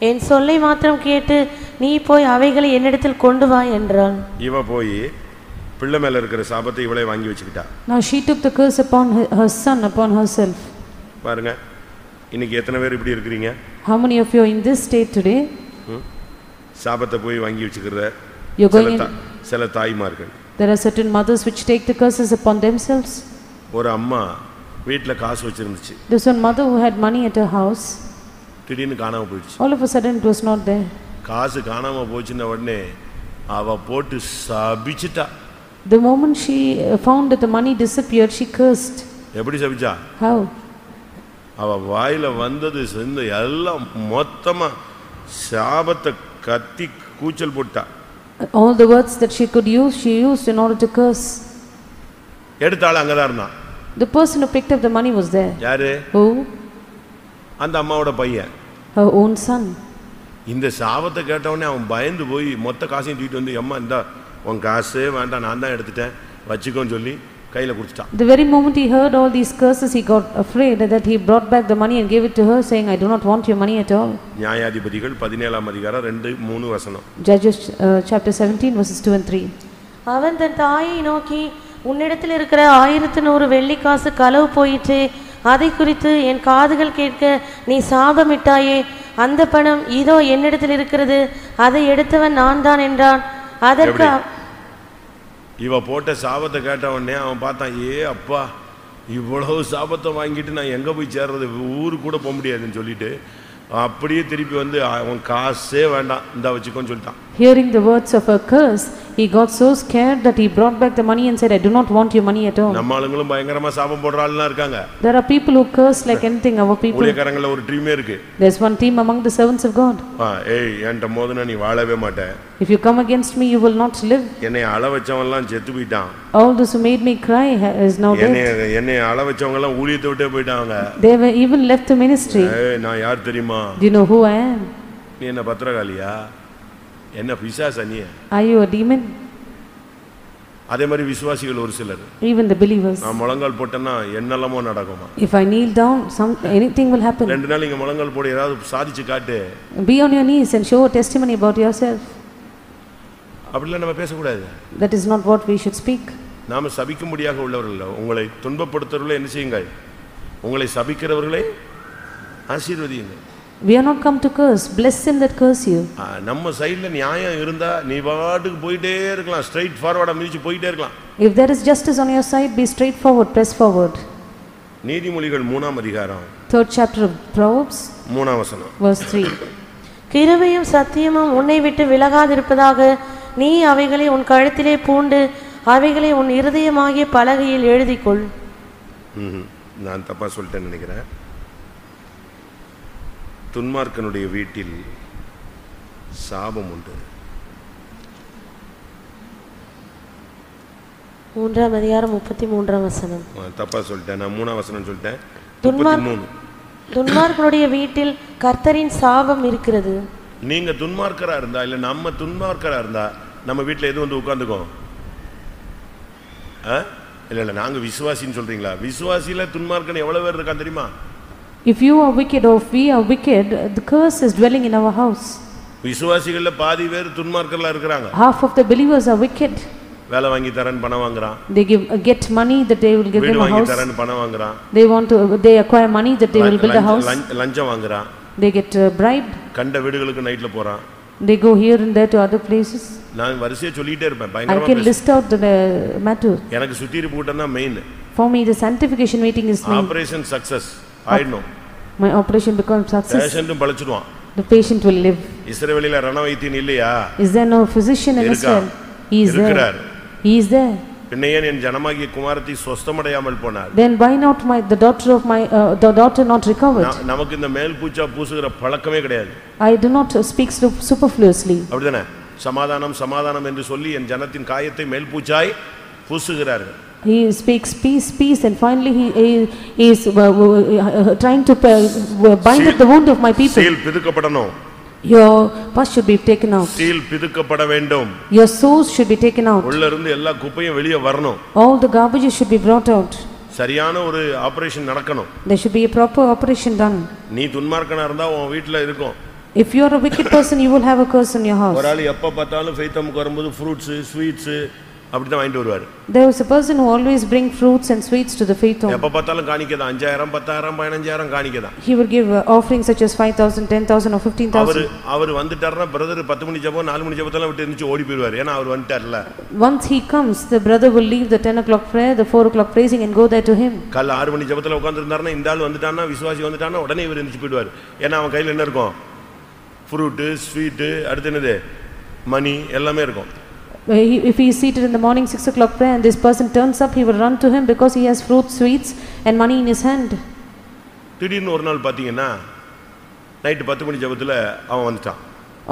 என் சொல்லை மாத்திரம் கேட்டு நீ போய் அவைகளை என்னிடத்தில் கொண்டு வா என்றான். இவ போய் பிள்ளை மேல இருக்கிற சாபத்தை இவளே வாங்கி வச்சுக்கிட்டா. Now she took the curse upon her son, upon herself. பாருங்க இன்னைக்கு எத்தனை பேர் இப்படி இருக்கீங்க? How many of you are in this state today? சாபத்தை போய் வாங்கி வச்சுக்கிற சில தாய்மார்கள். There are certain mothers which take the curses upon themselves. ஒரு அம்மா வீட்ல காசு வச்சிருந்துச்சு. There's one mother who had money at her house. திடீர்னு காணாம போயிடுச்சு. All of a sudden it was not there. காசு காணாம போச்சுன உடனே அவ போட்டு சபிச்சிட்டா. The moment she found that the money disappeared, she cursed. எப்படி சபிச்சா? How? அவ வாயில வந்தது செஞ்ச எல்லாம் மொத்தமா சாபத்தை கத்தி கூச்சல் போட்டா. All the words that she could use, she used in order to curse. எடுத்தாள் அங்கதான் இருந்தான். The person who picked up the money was there. யாரு? Who? அந்த அம்மாவோட பையன். Her own son. இந்த சாபத்தை கேட்ட உடனே அவன் பயந்து போய் மொத்த காசையும் தூக்கிட்டு வந்து, அம்மா இந்தா உன் காசே வேண்டாம் நான் தான் எடுத்துட்டேன் வச்சுக்கோன்னு சொல்லி கையில கொடுத்துட்டான். The very moment he heard all these curses, he got afraid that he brought back the money and gave it to her, saying, I do not want your money at all. நியாயாதிபதிகள் 17:2 Judges chapter 17 verses 2 and 3. அவன் தன் தாயை நோக்கி, உன்னிடத்தில் இருக்கிற 1100 வெள்ளிக்காசு களவு போயிற்றே, அதை குறித்து என் காதுகள் கேட்க நீ சாபமிட்டாயே, அந்த பணம் இதோ என்னிடத்தில் இருக்கிறது, அதை எடுத்தவன் நான் தான் என்றான். அதற்கு இவ போட்ட சாபத்தை கேட்ட உடனே அவன் பார்த்தான், ஏ அப்பா இவ்வளவு சாபத்தை வாங்கிட்டு நான் எங்க போய் சேர்றது, ஊருக்கு கூட போக முடியாதுன்னு சொல்லிட்டு அப்படியே திருப்பி வந்து அவன் காசே வேண்டாம் இந்த வச்சுக்கோன்னு சொல்லிட்டான். Hearing the words of a curse, he got so scared that he brought back the money and said, I do not want your money at all. நம்ம ஆளுங்களும் பயங்கரமா சாபம் போடுற ஆளுலாம் இருக்காங்க. There are people who curse like anything. Our people. ஊழியக்காரங்கள ஒரு டீமே இருக்கு. There's one team among the servants of God. ஏய் என்கிட்ட மோதுனா நீ வாழவே மாட்ட. If you come against me, you will not live. என்னை அழ வச்சவன் எல்லாம் செத்து போயிட்டான். All those who made me cry is now dead. என்னை அழ வச்சவங்க எல்லாம் ஊழியத்தை விட்டே போயிட்டாங்க. They were even left the ministry. நான் யார் தெரியுமா? Do you know who I am? நீ என்ன பத்திரகாளியா? என்ன பிசாசா நீ? Are you a demon? அதே மாதிரி விசுவாசிகள் ஒரு சிலர். Even the believers. நான் முழங்கால் போட்டேன்னா என்னெல்லாமோ நடக்குமா? If I kneel down, anything will happen. ரெண்டு நாள் இங்க முழங்கால் போடு ஏதாவது சாதிச்சு காட்டு. Be on your knees and show a testimony about yourself. அப்படிலாம் நம்ம பேசக்கூடாது. That is not what we should speak. நாம சபிக்கும்படியாக உள்ளவர்கள். உங்களை துன்பப்படுத்துறவர்களை என்ன செய்யுங்க? உங்களை சபிக்கிறவர்களை ஆசீர்வதியுங்க. We are not come to curse. Bless them that curse you. நம்ம சைடுல நியாயம் இருந்தா நீ பாட்டுக்கு போயிட்டே இருக்கலாம். ஸ்ட்ரைட் ஃபார்வர்டா மிதிச்சு போயிட்டே இருக்கலாம். If there is justice on your side, be straightforward, press forward. நீதிமொழிகள் 3ஆம் அதிகாரம் 3rd chapter of Proverbs 3ஆம் வசனம் verse 3. கிருபையும் சத்தியமும் உன்னை விட்டு விலகாதிருப்பதாக நீ அவைகளை உன் கழுத்திலே பூண்டு அவைகளை உன் இருதயமாகிய பலகையில் எழுதிக்கொள். நான் தப்பா சொல்லிட்டேன்னு நினைக்கிறேன். துன்மார்க்கனுடைய வீட்டில் சாபம் உண்டு. 3ஆம் அதிகாரம் 33ஆம் வசனம். தப்பா சொல்லிட்டேன். நான் 3ஆம் வசனம் சொல்லிட்டேன். 33. துன்மார்க்கனுடைய வீட்டில் கர்த்தரின் சாபம் இருக்கிறது. நீங்க துன்மார்க்கரா இருந்தா இல்ல நம்ம துன்மார்க்கரா இருந்தா நம்ம வீட்டில் எது வந்து உட்கார்ந்துக்கும்? இல்ல நாங்க விசுவாசின்னு சொல்றீங்களா? விசுவாசியில துன்மார்க்கன் எவ்வளவு பேர் இருக்கான் தெரியுமா? If you are wicked or if we are wicked, the curse is dwelling in our house. விசுவாசிகள்ல பாதி பேர் துன்மார்க்கர்களா இருக்காங்க. Half of the believers are wicked. வேலை வாங்கி தரேன்னு பணம் வாங்குறான். They get money that they will give them வீடு a வாங்கி house. தரேன்னு பணம் வாங்குறான். They acquire money that they will build a house. லஞ்சம் வாங்குறான். They get bribed. கண்ட வீடுகளுக்கு நைட்ல போறான். They go here and there to other places. நான் வரிசையா சொல்லிட்டே இருப்பேன். I பயங்கரமா can list out the matter. எனக்கு சுத்திரி கூட்டம் தான் main. For me the sanctification meeting is main. Operation success ஆயிடும். My operation becomes success. பேஷண்ட்டும் பழச்சிடுவான். The patient will live. இஸ்ரவேலில ரணவைத்தியன் இல்லையா? Is there no physician in Israel? He is there. He is there. பின்னையே என் ஜனமாகிய குமாரத்தி சொஸ்தமடையாமல் போனார். Then why not the daughter not recovered? நமக்கு இந்த மேல் பூச்சா பூசுகிற பழக்கமே கிடையாது. I do not speak superfluously. அப்படிதானே? சமாதானம் சமாதானம் என்று சொல்லி என் ஜனத்தின் காயத்தை மேல் பூச்சாய் பூசுகிறார்கள். He speaks peace, peace, and finally he is trying to bind up the wound of my people. சீல் பிதுக்கப்படணும். Your pus should be taken out. சீல் பிதுக்கப்பட வேண்டும். Your sores should be taken out. உள்ள இருந்து எல்லா குப்பையும் வெளியே வரணும். All the garbage should be brought out. சரியான ஒரு ஆபரேஷன் நடக்கணும். There should be a proper operation done. நீ துன்மார்க்கனா இருந்தா உன் வீட்ல இருக்கும். If you are a wicked person, you will have a curse in your house. ஒரு ஆளு எப்ப பார்த்தாலும் ஃபெய்தமுக்கு வரும்போது ஃப்ரூட்ஸ் ஸ்வீட்ஸ் அப்படி தான் வாங்கிட்டு வருவார். There is a person who always bring fruits and sweets to the faith home. எப்ப பார்த்தாலும் காணிக்கை தான் 5000 10000 15000 காணிக்கை தான். He will give offerings such as 5000 10000 or 15000. Our வந்துட்டாருன்னா brother 10 மணி ஜெபம் 4 மணி ஜெபத்தெல்லாம் விட்டு எந்திச்சு ஓடி போயிடுவார். ஏன்னா அவர் வந்துட்டார்ல. Once he comes, the brother will leave the 10 o'clock prayer, the 4 o'clock praising and go there to him. காலைல 6 மணி ஜெபத்துல உட்கார்ந்திருந்தாருன்னா இந்த ஆள் வந்துட்டானா விசுவாசி வந்துட்டானா உடனே இவர் எந்திச்சு போயிடுவார். ஏன்னா அவன் கையில என்ன இருக்கும்? ஃப்ரூட் ஸ்வீட் அடுத்து என்னது மணி எல்லாமே இருக்கும். If he is seated in the morning 6 o'clock prayer and this person turns up, he will run to him because he has fruit, sweets and money in his hand. திடீர்னு ஒரு நாள் பாத்தீங்கன்னா night 10 மணி ஜெபத்துல அவன் வந்துட்டான்.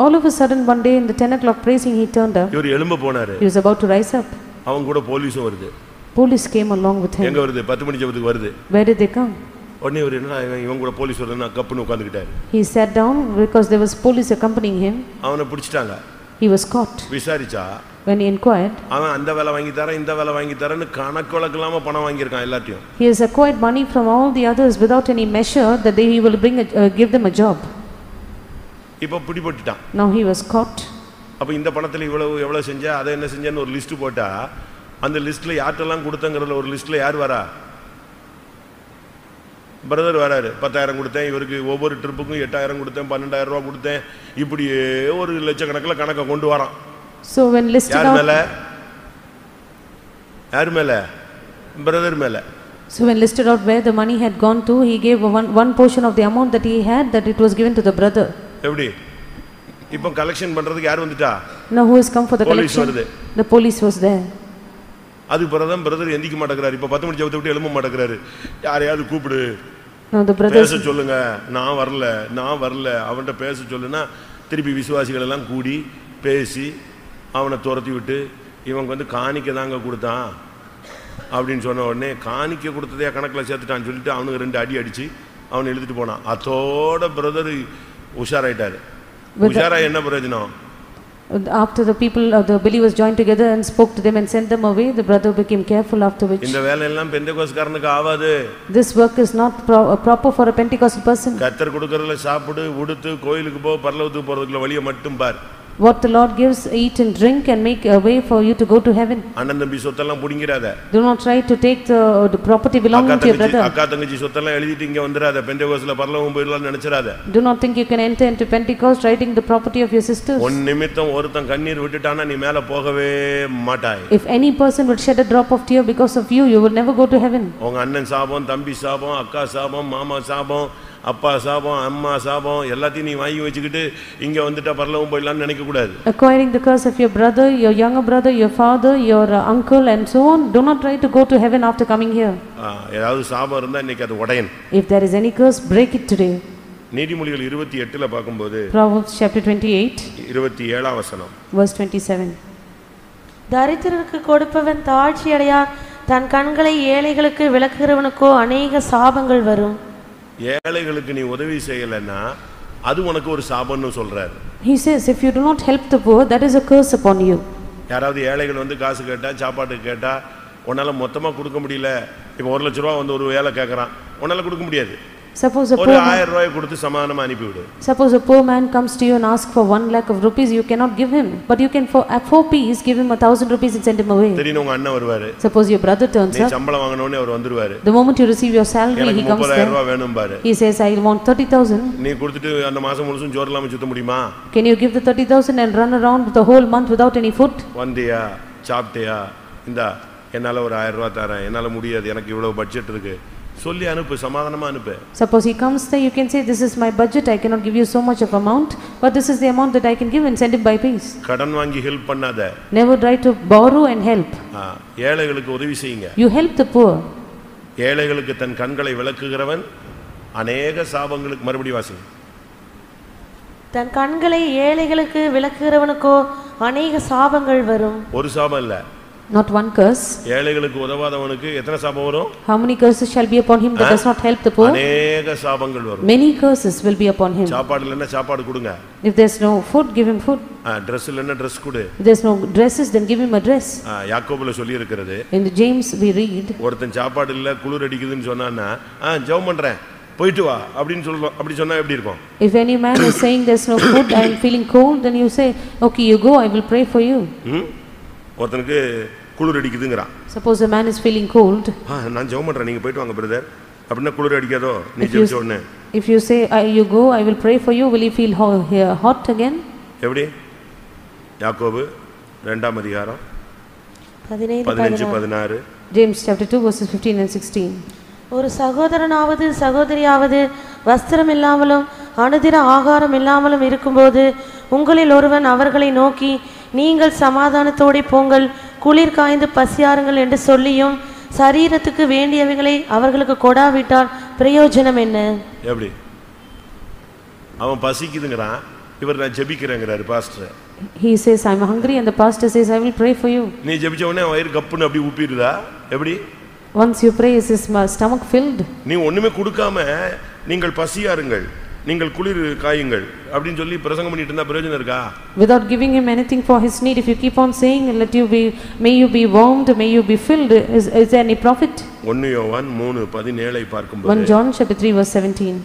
All of a sudden one day in the 10 o'clock praising he turned up. இவர் எழும்ப போனாரு. He was about to rise up. அவன் கூட போலீஸும் வருது. Police came along with him. எங்க வருது? 10 மணி ஜெபத்துக்கு வருது. Where did they come? உடனே இவர் என்ன இவன் கூட போலீஸ் வருதுன்னா கப்புன்னு உட்கார்ந்துட்டாரு. He sat down because there was police accompanying him. அவனை பிடிச்சிட்டாங்க. He was caught. விசாரிச்சா when he inquired, அவன் அந்த வேலை வாங்கி தரேன் இந்த வேலை வாங்கி தரேன்னு கணக்கு இல்லாம பணம் வாங்கி இருக்கான் எல்லாத்தையும். He has acquired money from all the others without any measure that he will give them a job. இப்போ பிடிபட்டுட்டான். Now he was caught. அப்ப இந்த பணத்துல எவ்வளவு செஞ்சா அதை என்ன செஞ்சேன்னு ஒரு லிஸ்ட் போட்டா அந்த லிஸ்ட்ல யார்ட்டெல்லாம் கொடுத்தங்கறதுல ஒரு லிஸ்ட்ல யார் வரா? பிரதர் வராரு. 10000 கொடுத்தேன் இவருக்கு ஒவ்வொரு ட்ரிப்புக்கும் 8000 கொடுத்தேன் 12000 ரூபாய் கொடுத்தேன் இப்படியே ஒரு லட்சக்கணக்கில் கணக்கை கொண்டு வரான். So when listed யார் மேல? யார் மேல? பிரதர் மேல. So when listed out where the money had gone to, he gave one portion of the amount that he had, that it was given to the brother. எப்படி? இப்போ collection பண்றதுக்கு யார் வந்துட்டா? Now who has come for the collection? The police was there. அது brother எந்திக்க மாட்டேங்கிறாரு. இப்போ 10 மணி ஜெபத்தை விட்டு எழும்ப மாட்டேங்கிறாரு. யாரையாவது கூப்பிடு. Now the brothers பேச சொல்லுங்க. நான் வரல அவன்கிட்ட பேச சொல்லுனா திருப்பி விசுவாசிகள் எல்லாம் கூடி பேசி அவனை துரத்தி விட்டு இவங்க வந்து காணிக்கை தாங்க கொடுத்தான் அப்படின்னு சொன்ன உடனே காணிக்கை கொடுத்ததையா கணக்கில் சேர்த்துட்டான்னு சொல்லிட்டு அவனுக்கு 2 அடி அடிச்சு அவனை எழுதிட்டு போனான். அதோட பிரதர் உஷாராயிட்டாரு. உஷாரா என்ன பிரயோஜனம்? After the people of the believers joined together and spoke to them and sent them away, the brother became careful after which. இந்த வேலை எல்லாம் பெந்தேகோஸ்காரனுக்கு ஆகாது. This work is not proper for a Pentecostal person. கர்த்தர் கொடுக்கறதுல சாப்பிடு உடுத்து கோயிலுக்கு போ பரலோகத்துக்கு போறதுக்குள்ள வழியை மட்டும் பார். What the Lord gives, eat and drink and make a way for you to go to heaven. அண்ணன் தம்பி சொத்தெல்லாம் புடிங்கறாத. Do not try to take the property belonging to your brother. அக்கா தங்கச்சி சொத்தெல்லாம் எழுதிட்டு இங்க வந்துராத. பெந்தேகோஸ்ல பரலோகம் போயிடலாம்னு நினைச்சறாத. Do not think you can enter into Pentecost writing the property of your sisters. One நிமித்தம் ஒருத்தன் கண்ணீர் விட்டுட்டானா நீ மேல போகவே மாட்டாய். If any person would shed a drop of tear because of you, you will never go to heaven. உங்க அண்ணன் சாபம் தம்பி சாபம் அக்கா சாபம் மாமா சாபம் அப்பா சாபம் அம்மா சாபம் எல்லாத்தையும் நீ வாங்கி வச்சுக்கிட்டு இங்க வந்துட்டா பரலோகம் போயிடலாம்னு நினைக்க கூடாது. Acquiring the curse of your brother, your younger brother, your father, your uncle and so on, do not try to go to heaven after coming here. ஏதாவது சாபம் இருந்தா இன்னைக்கு அது உடையன். If there is any curse, break it today. நீதிமொழிகள் 28ல பாக்கும்போது Proverbs chapter 28 27ஆம் வசனம் verse 27. தரித்திரருக்கு கொடுப்பவன் தாழ்ச்சி அடையான், தன் கண்களை ஏழைகளுக்கு விலக்குகிறவனுக்கோ அநேக சாபங்கள் வரும். ஏழைகளுக்கு நீ உதவி செய்யலன்னா அது உனக்கு ஒரு சாபம்னு சொல்றாரு. He says if you do not help the poor, that is a curse upon you. யாராவது ஏழைகள் வந்து காசு கேட்டா சாப்பாட்டு கேட்டா உன்னால மொத்தமா கொடுக்க முடியல. இப்போ 1 லட்சம் ரூபாய் வந்து ஒரு வேலை கேட்கறான் உன்னால கொடுக்க முடியாது. Suppose a ஒரு poor man, 1000 ரூபாய் கொடுத்து சமாதானமா அனுப்பி விடு. suppose a poor man comes to you and asks for 1 lakh of rupees, you cannot give him, but you can for at 4 Ps give him 1,000 rupees and send him away. திடீர்னு உங்க அண்ணன் வருவாரு. Suppose your brother turns நீ up, சம்பளம் வாங்குன உடனே அவர் வந்துருவாரு. the moment you receive your salary, எனக்கு he comes 30000 there. ரூபாய் வேணும் பாரு. He says, I want 30,000. நீ கொடுத்துட்டு அந்த மாசம் முழுசும் ஜோர் இல்லாம சுத்த முடியுமா? Can you give the 30,000 and run around the whole month without any food? வந்தியா சாப்பிட்டியா இந்தா என்னால ஒரு 1000 ரூபாய் தரேன், என்னால முடியாது, எனக்கு இவ்வளவு பட்ஜெட் இருக்கு சொல்லி அனுப்பு, சமாதானமா அனுப்பு. Suppose he comes there, you can say, this is my budget, I cannot give you so much of amount, but this is the amount that I can give, and send him by peace. கடன் வாங்கி help பண்ணாத. Never try to borrow and help. ஏழைகளுக்கு உதவி செய்யுங்க. You help the poor. ஏழைகளுக்கு தன் கண்களை விளக்குகிறவன் அநேக சாபங்களுக்கு மறுபடி வாசிங்க. தன் கண்களை ஏழைகளுக்கு விளக்குகிறவனுக்கோ அநேக சாபங்கள் வரும். ஒரு சாபம் இல்ல. Not one curse. ஏழைகளுக்கு உதவாதவனுக்கு எத்தனை சாபம் வரும்? How many curses shall be upon him that does not help the poor? அநேக சாபங்கள் வரும். Many curses will be upon him. சாப்பாடு இல்லன்னா சாப்பாடு கொடுங்க. If there's no food, give him food. Dress இல்லன்னா dress கொடு. If there's no dresses, then give him a dress. யாக்கோபுல சொல்லி இருக்கிறது. In the James we read, ஒருத்தன் சாப்பாடு இல்ல குளிர் அடிக்குதுன்னு சொன்னான்னா ஜெபம் பண்றேன் போயிட்டு வா அப்படினு சொல்றோம். அப்படி சொன்னா எப்படி இருக்கும்? If any man is saying there's no food, I am feeling cold, then you say, okay, you go, I will pray for you. ஒருத்தனுக்கு குளிர் அடிக்குதுங்கறான். Suppose a man is feeling cold. நான் ஜெபம் பண்றேன், நீங்க போயிட்டு வாங்க பிரதர். அப்படினா குளிர் அடிக்காதோ? நீ ஜெபிச்ச உடனே. If you say you go, I will pray for you, will you feel hot again? எப்படி? யாக்கோபு 2ஆம் அதிகாரம் 15-16. James chapter 2 verses 15 and 16. ஒரு சகோதரனாவது சகோதரியாவது வஸ்திரம் இல்லாமலும் அனுதின ஆகாரம் இல்லாமலும் இருக்கும்போது உங்களில் ஒருவன் அவர்களை நோக்கி, நீங்கள் சமாதானத்தோടെ போங்கள், குளிர் காய்ந்து பசியாருங்கள் என்று சொல்லியும் சரீரத்துக்கு வேண்டியவைகளை அவர்களுக்கு கொடாவிட்டால் பிரயோஜனம் என்ன? எப்படி? அவன் பசிக்குதுங்கறான், இவர் நான் ஜெபிக்கிறேங்கறாரு pastor. He says, I'm hungry, and the pastor says, I will pray for you. நீ ஜெபிச்ச உடனே வயிறு கப்புன்னு அப்படி உப்பிடுதா? எப்படி? Once you pray, is his stomach filled? நீ ஒண்ணுமே கொடுக்காம நீங்கள் பசியாருங்கள், நீங்கள் குளிர் காயுங்கள் அப்படினு சொல்லி பிரசங்கம் பண்ணிட்டு இருந்தா பிரயோஜனம் இருக்கா? Without giving him anything for his need, if you keep on saying, may you be warmed, may you be filled, is there any profit? 1 யோவான் 3:17 பார்க்கும்போது 1 John chapter 3 verse 17.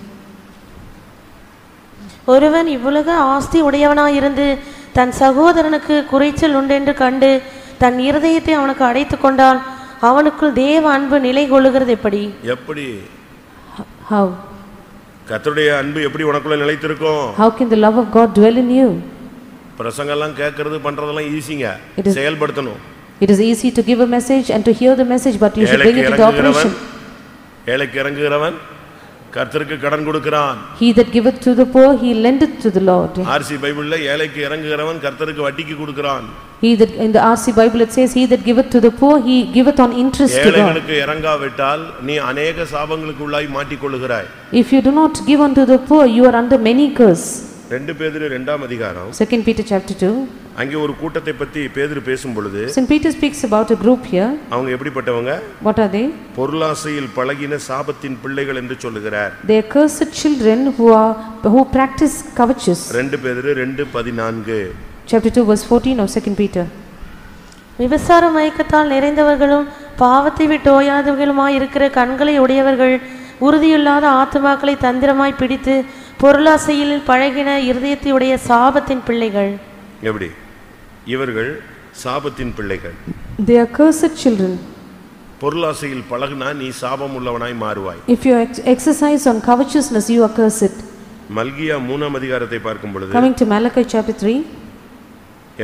ஒருவன் இவ்வுலக ஆஸ்தி உடையவனாயிருந்து தன் சகோதரனுக்கு குறைச்சல் உண்டென்று கண்டு தன் இருதயத்தை அவனுக்கு அடைத்துக் கொண்டால் அவனுக்குள் தேவ அன்பு நிலை கொள்ளுகிறது எப்படி? எப்படி? How? கர்த்தருடைய அன்பு எப்படி உனக்குள்ள நிலைத்திருக்கும்? How can the love of God dwell in you? பிரசங்கம் எல்லாம் கேக்குறது பண்றதெல்லாம் ஈஸிங்க, செயல்படுத்தணும். It is easy to give a message and to hear the message, but you should bring it into operation. ஏழைக்கு இறங்குகிறவன் கர்த்தருக்கு கடன் கொடுக்கிறான். He that giveth to the poor, he lendeth to the Lord. RC பைபிள்ல ஏழைக்கு இறங்குகிறவன் கர்த்தருக்கு வட்டிக்கு கொடுக்கிறான். He that, in the RC Bible it says, he that giveth to the poor, he giveth on interest to God. ஏழைகளுக்கு இறங்காவிட்டால் நீ अनेक சாபங்களுக்கு உள்ளாய் மாட்டிக்கொள்ளுகிறாய். If you do not give unto the poor, you are under many curse. 2 பேதுரு 2ஆம் அதிகாரம் 2 Peter chapter 2. அங்கே ஒரு கூட்டத்தை பத்தி பேதுரு பேசும் பொழுது St. Peter speaks about a group here. அவங்க எப்படிப்பட்டவங்க? What are they? பொருளாசையில் பழகின சாபத்தின் பிள்ளைகள் என்று சொல்லுகிறார். They are cursed children who practice covetousness. 2 பேதுரு 2:14. Chapter 2 verse 14 of 2 Peter. விபசார மயக்கத்தால் நிறைந்தவர்களும் பாவத்தை விட்டு ஓயாதவர்களுமாய் இருக்கிற கண்களை உடையவர்கள் உறுதியில்லாத ஆத்துமாக்களை தந்திரமாய் பிடித்து பொருளாசையில் பழகின இருதயத்தை உடைய சாபத்தின் பிள்ளைகள். எப்படி? இவர்கள் சாபத்தின் பிள்ளைகள். They are cursed children. பொருளாசையில் பழகினா நீ சாபம் உள்ளவனாய் மாறுவாய். If you exercise on covetousness, you are cursed. மல்கியா 3ஆம் அதிகாரத்தை பார்க்கும் பொழுது Coming to Malachi chapter 3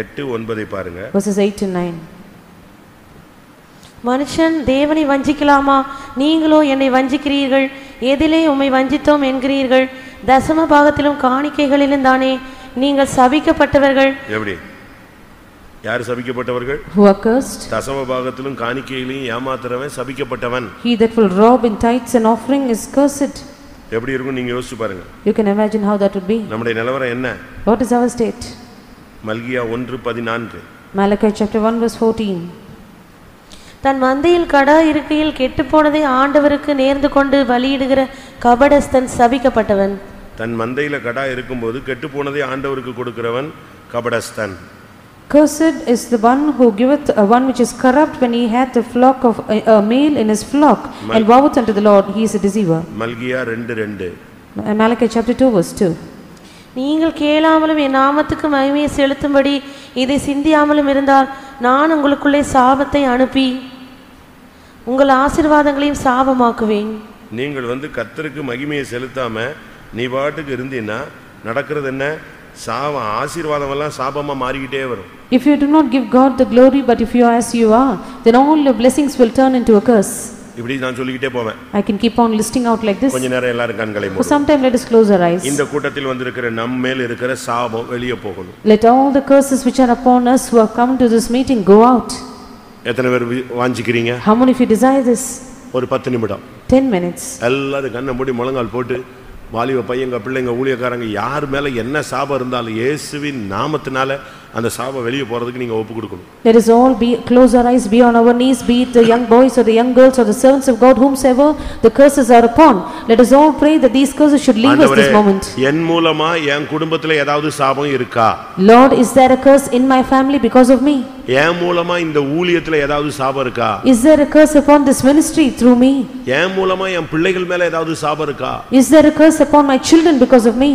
8-9 பாருங்க. verses 8 to 9. மனுஷன் தேவனை வஞ்சிக்கலாமா? நீங்களோ என்னை வஞ்சிக்கிறீர்கள். எதிலே உம்மை வஞ்சித்தோம் என்கிறீர்கள்? தசம பாகத்திலும் காணிக்கைகளிலும் தானே. நீங்கள் சபிக்கப்பட்டவர்கள். எப்படி? யார் சபிக்கப்பட்டவர்கள்? Who are cursed? தசம பாகத்திலும் காணிக்கையிலும் ஏமாத்துறவன் சபிக்கப்பட்டவன். He that will rob in tithes and offering is cursed. எப்படி இருக்கும் நீங்க யோசிச்சு பாருங்க. You can imagine how that would be. நம்முடைய நிலவரம் என்ன? What is our state? Malchijah 1:14. Malachi chapter 1 verse 14. தன் மந்தையில் கடா இருக்கையில் கெட்டுப்போனதை ஆண்டவருக்கு நேர்ந்து கொண்டு பலியிடுகிற கபடஸ்தன் சபிக்கப்பட்டவன். தன் மந்தையில கடா இருக்கும்போது கெட்டு போனதை ஆண்டவருக்கு கொடுக்கிறவன் கபடஸ்தன். Cursed is the one who giveth one which is corrupt when he hath a flock of a male in his flock and voweth unto the Lord, he is a deceiver. Malchijah 2:2. Malachi chapter 2 verse 2. நீங்கள் கேளாமலும் என் நாமத்துக்கு மகிமையை செலுத்தும்படி இதை சிந்தியாமலும் இருந்தால் நான் உங்களுக்குள்ளே சாபத்தை அனுப்பி உங்கள் ஆசீர்வாதங்களையும் சாபமாக்குவேன். நீங்கள் கர்த்தருக்கு மகிமையை செலுத்தாம நீ பாட்டுக்கு இருந்தீன்னா நடக்கிறது என்ன? சாபம், ஆசீர்வாதம் எல்லாம் சாபமா மாறிக்கிட்டே வரும். If you do not give God the glory, but if you are as you are, then all your blessings will turn into a curse. இப்படி நான் சொல்லிக்கிட்டே போவேன். I can keep on listing out like this. கொஞ்ச நேரம் எல்லாரும் கண்களை மூடுங்க. For some time let us close our eyes. இந்த கூட்டத்தில் வந்திருக்கிற நம்ம மேல் இருக்கிற சாபம் வெளியே போகணும். Let all the curses which are upon us who have come to this meeting go out. எத்தனை பேர் வாஞ்சிக்கிறீங்க? How many of you desire this? ஒரு 10 நிமிடம் 10 minutes. எல்லாரும் கண்ணை மூடி முழங்கால் போட்டு வாலிப பையங்க பிள்ளைங்க ஊழியக்காரங்க யார் மேல என்ன சாபம் இருந்தாலும் இயேசுவின் நாமத்தினால அந்த சாபம் வெளியே போறதுக்கு நீங்க ஒப்பு கொடுக்கணும். Let us all close our eyes, be on our knees, be it the young boys or the young girls or the servants of God, whomsoever the curses are upon. Let us all pray that these curses should leave us this moment. என் மூலமா என் குடும்பத்துல ஏதாவது சாபம் இருக்கா? Lord, is there a curse in my family because of me? என் மூலமா இந்த ஊழியத்துல ஏதாவது சாபம் இருக்கா? Is there a curse upon this ministry through me? என் மூலமா என் பிள்ளைகள் மேல ஏதாவது சாபம் இருக்கா? Is there a curse upon my children because of me?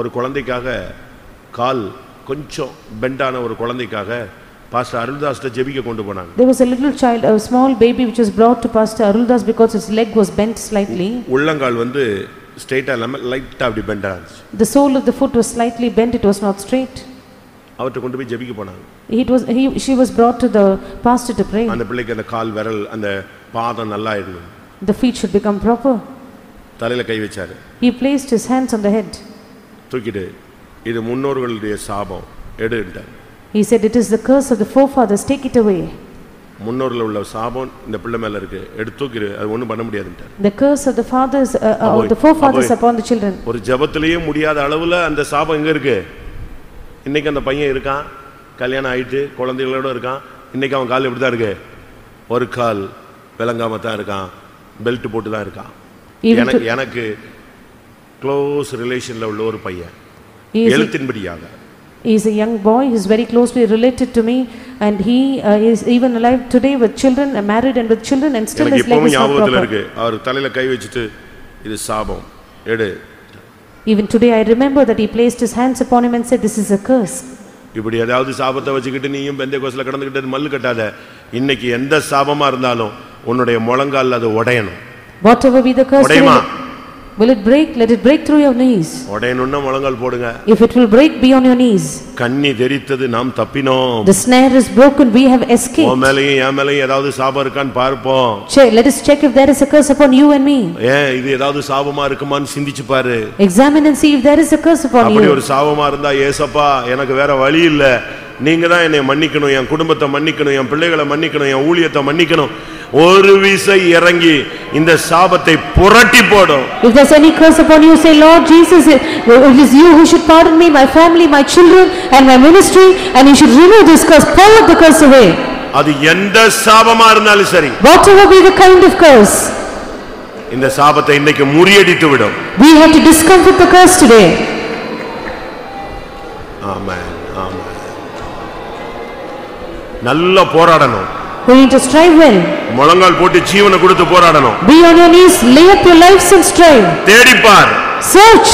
ஒரு குழந்தைக்காக கால் கொஞ்சம் பெண்டான ஒரு குழந்தைக்காக பாஸ்டர் அருள்தாஸ்ட்ட ஜெபிக்க கொண்டு போனாங்க. There was a little child, a small baby which was brought to Pastor Aruldas because its leg was bent slightly. உள்ளங்கால் ஸ்ட்ரைட்டா இல்லாம லைட்டா அப்படி பெண்டா இருந்துச்சு. The sole of the foot was slightly bent, it was not straight. அவர்ட்ட கொண்டு போய் ஜெபிக்க போனாங்க. She was brought to the pastor to pray. அந்த பிள்ளைக்கு அந்த கால் விரல் அந்த பாதம் நல்லா ஆயிடணும். The feet should become proper. தலையில கை வச்சாரு. He placed his hands on the head. தூக்கிட்டு இது முன்னோர்களுடைய சாபம் எடுன்ட்டார். He said it is the curse of the forefathers, take it away. முன்னோர்ல உள்ள சாபம் இந்த பிள்ளை மேல இருக்கு, எடுத்து தூக்கிரு, அது ஒண்ணும் பண்ண முடியாதுன்ட்டார். The curse of the fathers or the forefathers upon the children. ஒரு ஜெபத்திலேயே முடியாத அளவுல அந்த சாபம் எங்க இருக்கு? இன்னைக்கு அந்த பையன் இருக்கான், கல்யாணம் ஆயிட்டு குழந்தைகளோட இருக்கான், இன்னைக்கு அவன் கால் எப்படி தான் இருக்கு? ஒரு கால் விளங்காம தான் இருக்கான், பெல்ட் போட்டு தான் இருக்கான். எனக்கு க்ளோஸ் ரிலேஷன்ல உள்ள ஒரு பையன் எழுத்தின்படியாக he is a young boy, he is very closely related to me and he is even alive today with children, married and with children, and still his leg is not proper. அவர் தலையில கை வச்சிட்டு இது சாபம் எடு. Even today I remember that he placed his hands upon him and said this is a curse. இப்படி ஏதாவது சாபத்தை வச்சுக்கிட்டு நீயும் பெந்தேகோஸ்ல கடந்துக்கிட்டு மல்லு கட்டாத. இன்னைக்கு எந்த சாபமா இருந்தாலும் உன்னுடைய முழங்கால்ல அது உடையணும். Whatever be the curse, will it break? Let it break through your knees. உடையணும்னா முழங்கால் போடுங்க. If it will break, be on your knees. கண்ணி தெரித்தது நாம் தப்பினோம். The snare is broken, we have escaped. உன் மேலயும் என் மேலயும் ஏதாவது சாபம் இருக்கான்னு பார்ப்போம். Let us check if there is a curse upon you and me. இது ஏதாவது சாபமா இருக்குமான்னு சிந்திச்சு பாரு. Examine and see if there is a curse upon you. அப்படி ஒரு சாபமா இருந்தா ஏசப்பா எனக்கு வேற வழி இல்ல, நீங்க தான் என்னை மன்னிக்கணும், என் குடும்பத்தை மன்னிக்கணும், என் பிள்ளைகளை மன்னிக்கணும், என் ஊழியத்தை மன்னிக்கணும். ஒரு விசை இறங்கி இந்த சாபத்தை புரட்டி போடும். If there's any curse upon you, say Lord Jesus, it is you who should pardon me, my family, my children and my ministry, and you should remove this curse, pull the curse away. அது எந்த சாபமா இருந்தாலும் சரி, whatever be the kind of curse, இந்த சாபத்தை இன்னைக்கு முறியடித்து விடும். We have to discomfort the curse today. ஆமென் ஆமென். நல்ல போராடணும். We need to strive well. முழங்கால் போட்டு ஜீவனை கொடுத்து போராடணும். Be on your knees, lay up your lives and strive. தேடிப்பார். Search.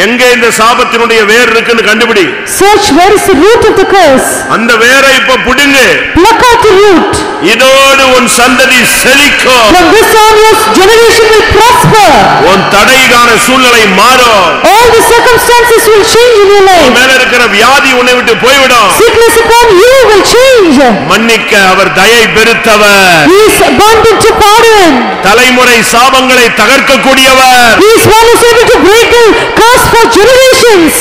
எங்க இந்த சாபத்தினுடைய வேர் இருக்குன்னு கண்டுபிடி. Search where is the root of the curse. அந்த வேரை இப்ப புடுங்கு. Pluck out the root. இதோடு உன் சந்ததி செழிக்கும். From this on your generation will prosper. உன் தடையான சூழ்நிலை மாறும். All the circumstances will change in your life. மேல இருக்கிற வியாதி உன்னை விட்டு போய்விடும். Sickness upon you will change. மன்னிக்க அவர் தயை பெருத்தவர். He is abundant to pardon. தலைமுறை சாபங்களை தகர்க்க கூடியவர். He is one who is able to break the curse for generations.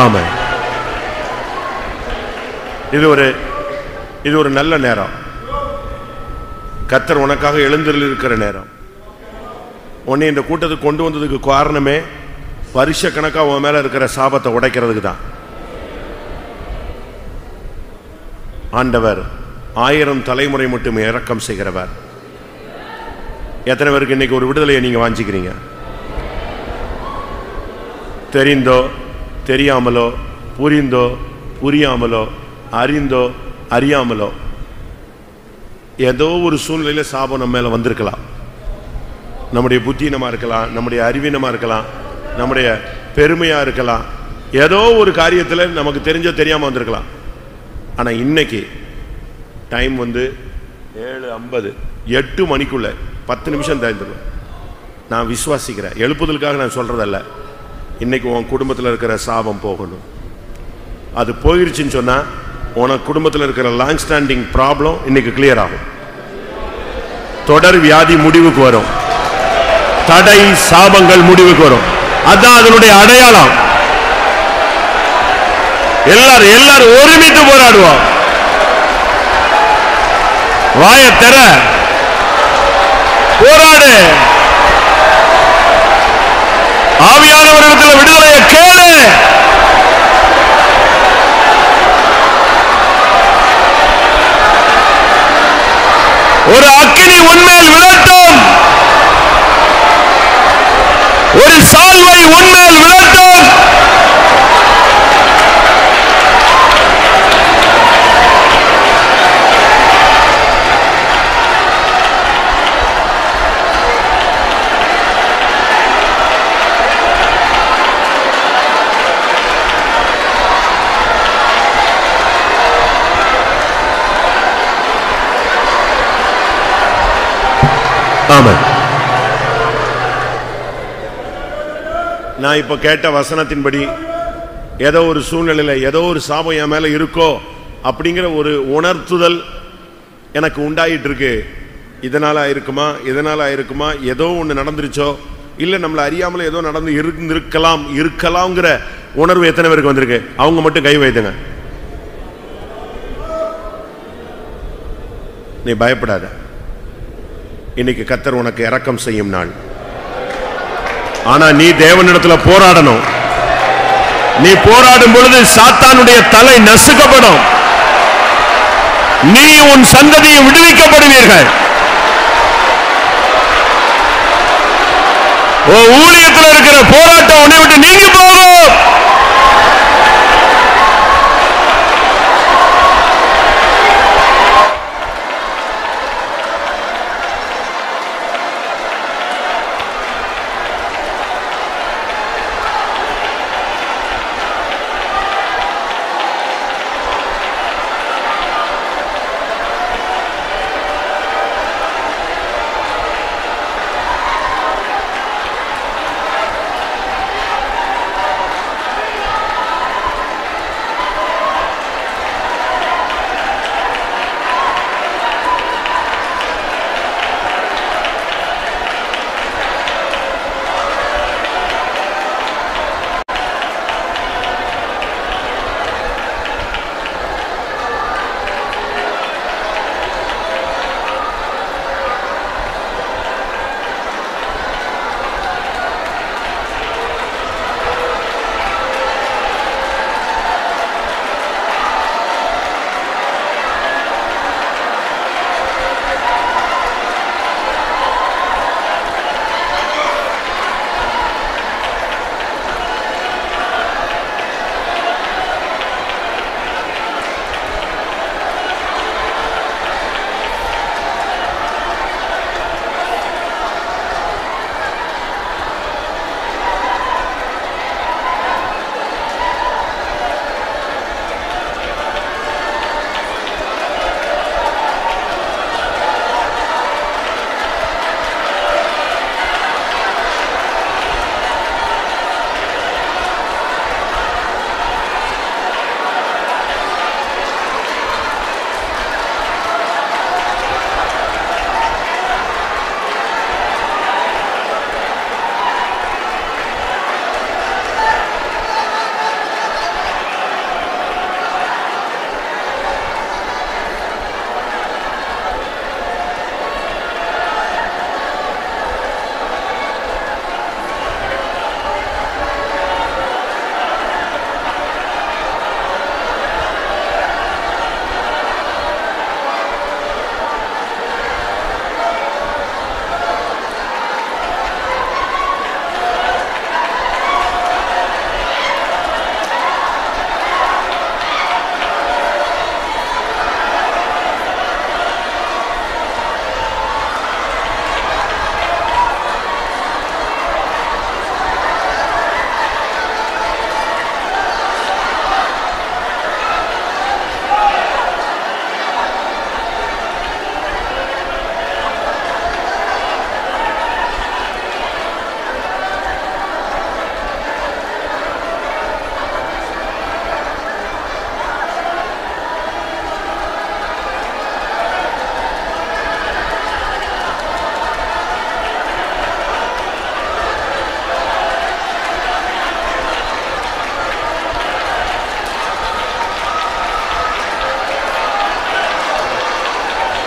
ஆமென். இது ஒரு நல்ல நேரம். கர்த்தர் உனக்காக எழுந்தருளி இருக்கிற நேரம். உன்னை இந்த கூட்டத்துக்கு கொண்டு வந்ததுக்கு காரணமே வருஷ கணக்கா உன் மேல இருக்கிற சாபத்தை உடைக்கிறதுக்கு தான். ஆண்டவர் 1000 தலைமுறை மட்டும் இரக்கம் செய்கிறவர். எத்தனை பேருக்கு இன்னைக்கு ஒரு விடுதலையை நீங்க வாஞ்சிக்கிறீங்க? தெரிந்தோ தெரியாமலோ, புரிந்தோ புரியாமலோ, அறிந்தோ அறியாமலோ ஏதோ ஒரு சூழ்நிலையில சாபம் நம்ம மேல வந்திருக்கலாம். நம்முடைய புத்தீனமா இருக்கலாம், நம்முடைய அறிவீனமா இருக்கலாம், நம்முடைய பெருமையா இருக்கலாம், ஏதோ ஒரு காரியத்தில் நமக்கு தெரிஞ்சோ தெரியாம வந்திருக்கலாம். ஆனா இன்னைக்கு டைம் 7:50, 8 மணிக்குள்ள 10 நிமிஷம் தந்துடும். நான் விசுவாசிக்கிறேன், எழுப்புதலுக்காக நான் சொல்றதல்ல. இன்னைக்கு உன் குடும்பத்தில் இருக்கிற சாபம் போகணும். அது போயிருச்சுன்னு சொன்னா உனக்கு குடும்பத்தில் இருக்கிற லாங் ஸ்டாண்டிங் ப்ராப்ளம் இன்னைக்கு கிளியர் ஆகும். தொடர் வியாதி முடிவுக்கு வரும். தடை சாபங்கள் முடிவுக்கு வரும். அதான் அதனுடைய அடையாளம். எல்லாரும் ஒருமித்து போராடுவோம். வாய தெர, போராடு. ஆவியானவரிடத்தில் விடுதலையை கேளு. ஒரு அக்கினி உன்மேல் விழட்டும். ஒரு சால்வை உன்மேல் விழட்டும். ஆமென். நான் இப்ப கேட்ட வசனத்தின்படி ஏதோ ஒரு சூழ்நிலையில ஏதோ ஒரு சாபம் என் மேல இருக்கோ அப்படிங்கிற ஒரு உணர்த்துதல் எனக்கு உண்டாயிட்டு இருக்கு. இதனால ஆயிருக்குமா, ஏதோ ஒன்று நடந்துருச்சோ, இல்லை நம்மளை அறியாமல ஏதோ நடந்து இருக்கலாம்ங்கிற உணர்வு எத்தனை பேருக்கு வந்திருக்கு? அவங்க மட்டும் கை வைத்துங்க. நீ பயப்படாத. இன்னைக்கு கர்த்தர் உனக்கு இரக்கம் செய்யும் நாள். ஆனா நீ தேவனிடத்துல போராடணும். நீ போராடும் பொழுது சாத்தானுடைய தலை நசுக்கப்படும். நீ உன் சந்ததியை விடுவிக்கப்படுவீர்கள். ஊழியத்தில் இருக்கிற போராட்டம் உன்னை விட்டு நீங்கி போகும்.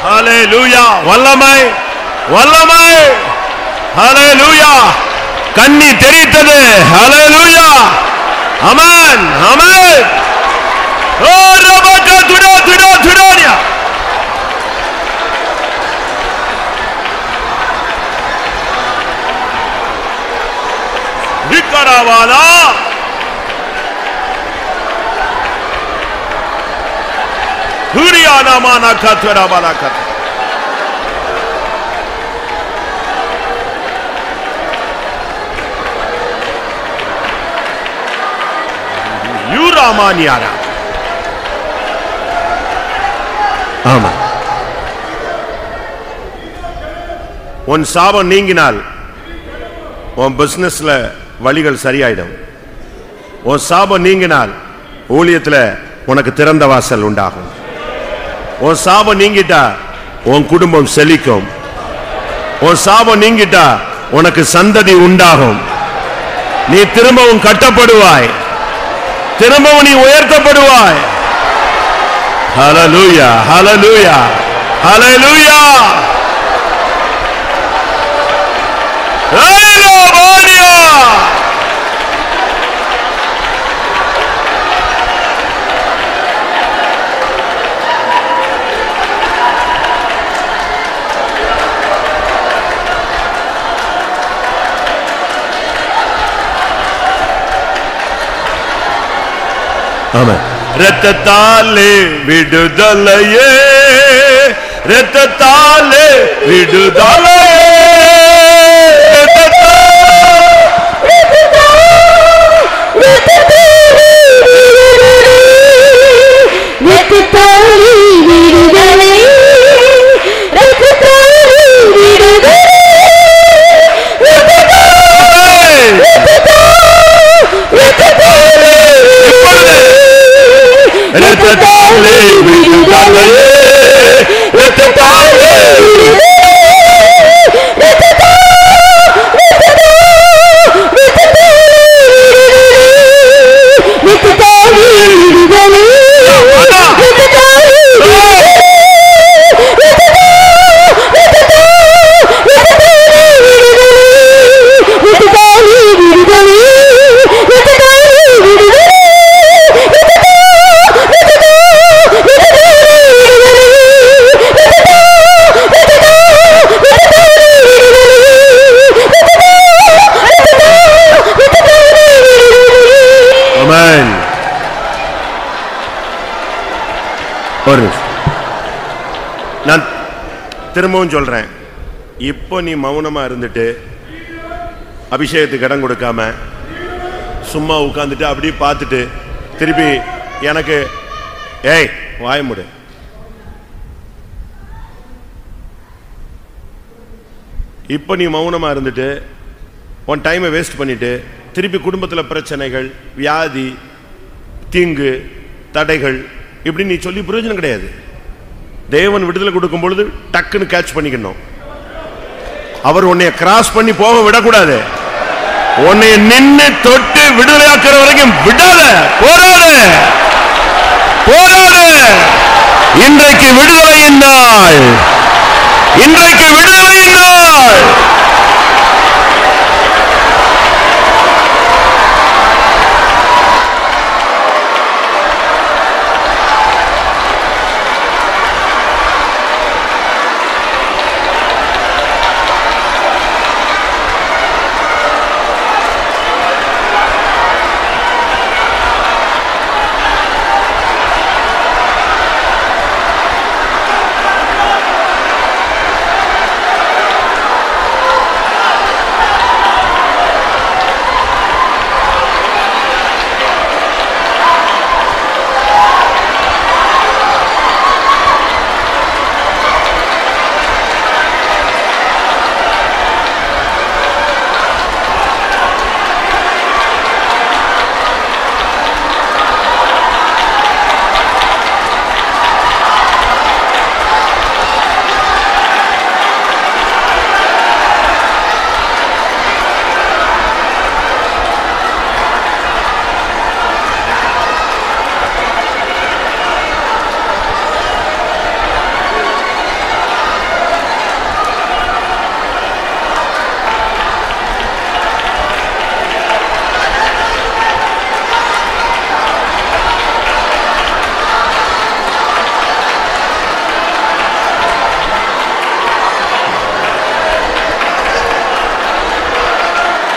ஹalleluya. வல்லமை வல்லமை. ஹalleluya. கண்ணி தெரித்தது. ஹalleluya. ஆமென் ஆமென். ஓ ரபக துடா துடா துடானியா. விக்கரவானா ஹுரியானா மானா கத்வரா பாலா கத். யூராமானியாரா. ஆமா. உன் சாபம் நீங்கினால் உன் பிசினஸ்ல வழிகள் சரியாயிடும். உன் சாபம் நீங்கினால் ஊழியத்துல உனக்கு திறந்த வாசல் உண்டாகும். உன் சாபம் நீங்கிட்டா உன் குடும்பம் செழிக்கும். உன் சாபம் நீங்கிட்டா உனக்கு சந்ததி உண்டாகும். நீ திரும்பவும் கட்டப்படுவாய். திரும்பவும் நீ உயர்த்தப்படுவாய். ஹalleluya ஹalleluya ஹalleluya. ஹalleluya. ஆமென். இரத்தத்தாலே விடுதலையே, இரத்தத்தாலே விடுதலையே, இரத்தத்தாலே விடுதலையே, இரத்தத்தாலே நான் திரும்பவும் சொல்றேன். இப்போ நீ மௌனமா இருந்துட்டு அபிஷேகத்துக்கு இடம் கொடுக்காம சும்மா உட்கார்ந்துட்டு அப்படியே பார்த்துட்டு திருப்பி எனக்கு ஏய் வாய மூடு. இப்போ நீ மௌனமா இருந்துட்டு உன் டைமை வேஸ்ட் பண்ணிட்டு திருப்பி குடும்பத்தில் பிரச்சனைகள், வியாதி, தீங்கு, தடைகள் இப்படி நீ சொல்லி பிரயோஜனம் கிடையாது. தேவன் விடுதலை கொடுக்கும் பொழுது டக்குன்னு கேட்ச் பண்ணிக்கணும். அவர் உன்னை கிராஸ் பண்ணி போக விடக்கூடாது. உன்னை நின்று தொட்டு விடுதலையாக்குற வரைக்கும் விடாத. போராடு போராடு. இன்றைக்கு விடுதலையின் நாள். இன்றைக்கு விடுதலையின் நாள்.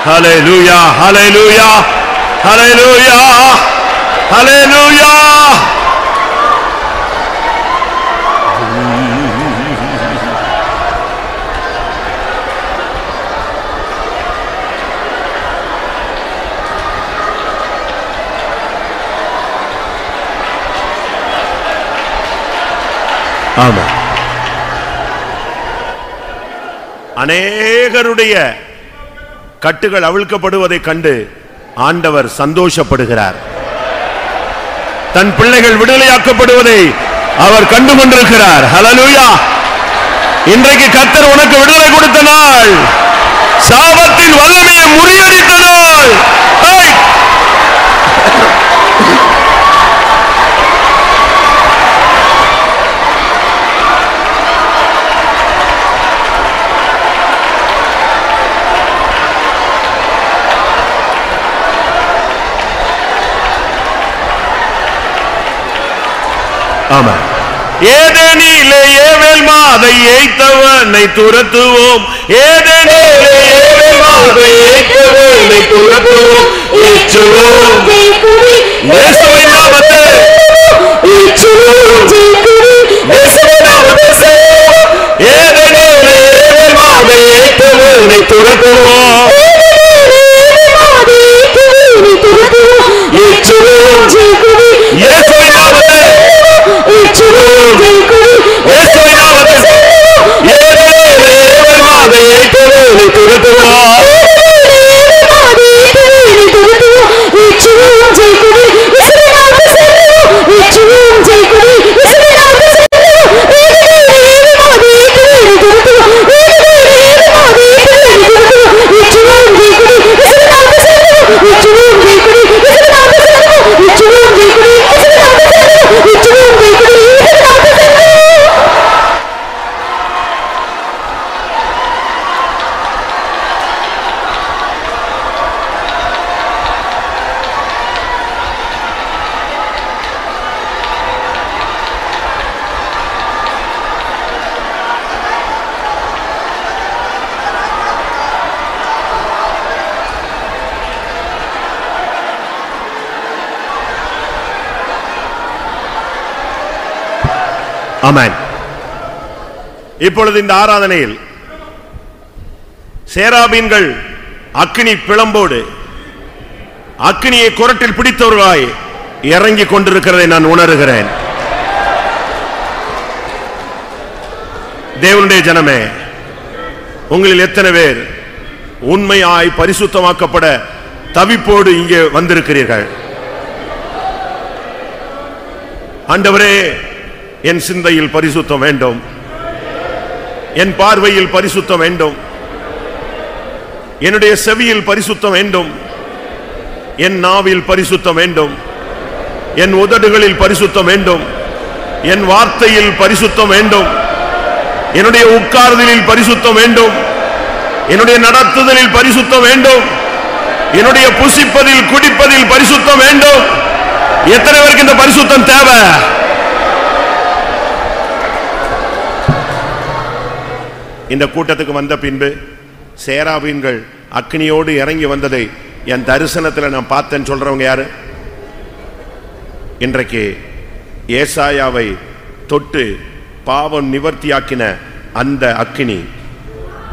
ஹல்லேலூயா, ஹல்லேலூயா, ஹல்லேலூயா, ஹல்லேலூயா. ஆமா, அநேகருடைய கட்டுகள் அவிழ்க்கப்படுவதை கண்டு ஆண்டவர் சந்தோஷப்படுகிறார். தன் பிள்ளைகள் விடுதலையாக்கப்படுவதை அவர் கண்டு கொண்டிருக்கிறார். ஹல்லேலூயா. இன்றைக்கு கர்த்தர் உனக்கு விடுதலை கொடுத்த நாள், சாபத்தின் வல்லமையை முறியடித்த நாள். ஆமா, ஏதேனிலே ஏவேல் மாதை ஏய்த்தவனை துரத்துவோம், ஏதேனிலே ஏவேல் மாதை ஏய்த்தவனை துரத்துவோம், ஏற்றுவோம் இயேசுவின் நாமத்தை, ஏற்றுவோம் இயேசுவின் நாமத்தை, ஏதேனிலே ஏவேல் மாதை ஏய்த்தவனை துரத்துவோம், ஏற்றுவோம் இயேசுவின் நாமத்தை, ஆமென். இப்பொழுது இந்த ஆராதனையில் சேராபீன்கள் அக்கினி பிளம்போடு அக்கினியை குரட்டில் பிடித்தவர்களாய் இறங்கிக் கொண்டிருக்கிறதை நான் உணர்கிறேன். தேவனுடைய ஜனமே, உங்களில் எத்தனை பேர் உண்மையாய் பரிசுத்தமாக்கப்பட தவிப்போடு இங்கே வந்திருக்கிறீர்கள்? ஆண்டவரே, என் சிந்தையில் பரிசுத்தம் வேண்டும், என் பார்வையில் பரிசுத்தம் வேண்டும், என்னுடைய செவியில் பரிசுத்தம் வேண்டும், என் நாவில் பரிசுத்தம் வேண்டும், என் உதடுகளில் பரிசுத்தம் வேண்டும், என் வார்த்தையில் பரிசுத்தம் வேண்டும், என்னுடைய உட்கார்தலில் பரிசுத்தம் வேண்டும், என்னுடைய நடத்துதலில் பரிசுத்தம் வேண்டும், என்னுடைய புசிப்பதில் குடிப்பதில் பரிசுத்தம் வேண்டும். எத்தனை பேருக்கு இந்த பரிசுத்தம் தேவை? இந்த கூட்டத்துக்கு வந்த பின்பு சேராபீன்கள் அக்னியோடு இறங்கி வந்ததை என் தரிசனத்தில் நான் பார்த்தேன்னு சொல்றவங்க யாரு? இன்றைக்கு ஏசாயாவை தொட்டு பாவம் நிவர்த்தியாக்கின அந்த அக்னி,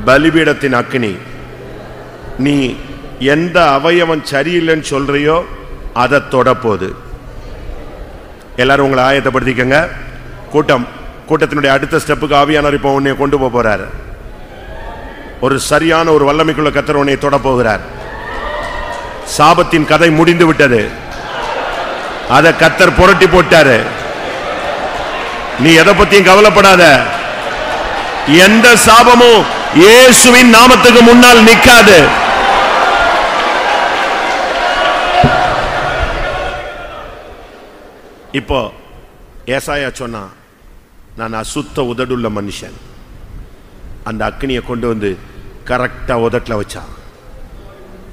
பலிபீடத்தின் அக்னி, நீ எந்த அவயவம் சரியில்லைன்னு சொல்றியோ அதை தொடப்போது. எல்லாரும் உங்களை ஆயத்தப்படுத்திக்கங்க. கூட்டத்தினுடைய அடுத்த ஸ்டெப்புக்கு ஆவியானவர் இப்போ உன்னை கொண்டு போறார். ஒரு சரியான ஒரு வல்லமைக்குள்ள கர்த்தர் உன்னை தொட போகிறார். சாபத்தின் கதை முடிந்து விட்டது. அதை கர்த்தர் புரட்டி போட்டாரு. நீ எதை பத்தியும் கவலைப்படாத. எந்த சாபமும் இயேசுவின் நாமத்துக்கு முன்னால் நிற்காது. இப்போ ஏசாயா சொன்னா, நான் அசுத்த உதடுள்ள மனுஷன். அந்த அக்னியை கொண்டு வந்து கரெக்டா உதட்டில் வச்சான்.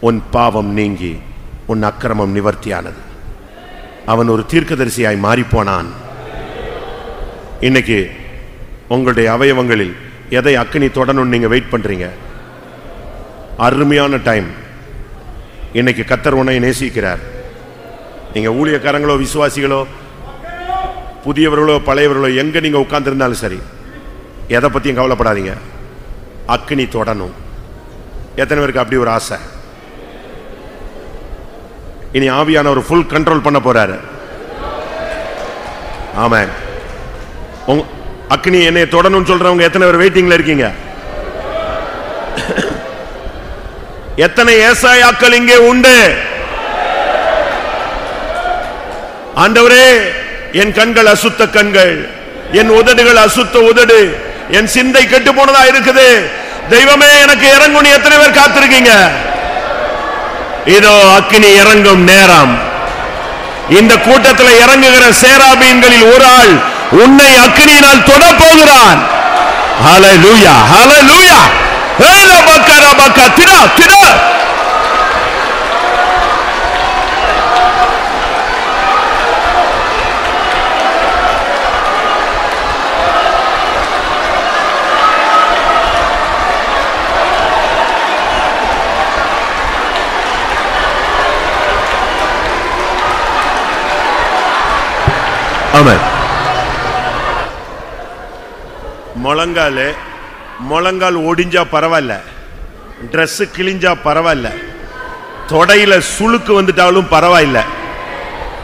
உன் பாவம் நீங்கி உன் அக்கிரமம் நிவர்த்தியானது. அவன் ஒரு தீர்க்கதரிசியாய் மாறிப்போனான். இன்னைக்கு உங்களுடைய அவயவங்களில் எதை அக்னி தொடணும் நீங்க வெயிட் பண்றீங்க? அருமையான டைம். இன்னைக்கு கர்த்தர் உன்னை நேசிக்கிறார். நீங்க ஊழியக்காரங்களோ விசுவாசிகளோ புதியவர்களோ பழையவர்களோ எங்க நீங்க உட்கார்ந்திருந்தாலும் சரி, எதை பத்தியும் கவலைப்படாதீங்க. அக்கினி தொடணும். எத்தனை பேருக்கு அப்படி ஒரு ஆசை? இனி ஆவியானவர் ஃபுல் கண்ட்ரோல் பண்ண போறாரு. ஆமென். அக்கினி என்னை தொடணும்னு சொல்றவங்க எத்தனை பேர் வெயிட்டிங்ல இருக்கீங்க? எத்தனை ஏசாயாக்கள் இங்கே உண்டு? ஆண்டவரே, என் கண்கள் அசுத்த கண்கள், என் உதடுகள் அசுத்த உதடு, என் சிந்தை கெட்டு போனதா இருக்குது, தெய்வமே எனக்கு இறங்கும். எத்தனை பேர் காத்திருக்கீங்க? இதோ அக்கினி இறங்கும் நேரம். இந்த கூட்டத்தில் இறங்குகிற சேராபீன்களில் ஒரு ஆள் உன்னை அக்கினியினால் தொட போகிறான். ஹல்லேலூயா, ஹல்லேலூயா. ஏலபக்கரபக்க திடா திடா. முழங்கால் ஒடிஞ்சா பரவாயில்ல, டிரெஸ் கிழிஞ்சா பரவாயில்ல, தொடையில சுளுக்கு வந்துட்டாலும் பரவாயில்ல,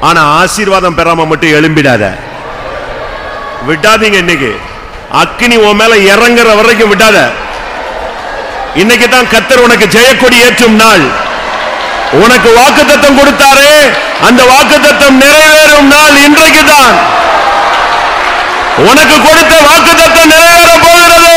ஆனா ஆசீர்வாதம் பெறாம மட்டும் எழும்பிடாத, விட்டாதீங்க. இன்னைக்கு அக்கினி உன் மேல இறங்குற வரைக்கும் விட்டாத. இன்னைக்கு தான் கர்த்தர் உனக்கு ஜெயக்கொடி ஏற்றும் நாள். உனக்கு வாக்குத்தத்தம் கொடுத்தாரே, அந்த வாக்குத்தத்தம் நிறைவேறும் நாள் இன்றைக்கு தான். உனக்கு கொடுத்த வாக்குத்தத்தம் நிறைவேற போகிறது.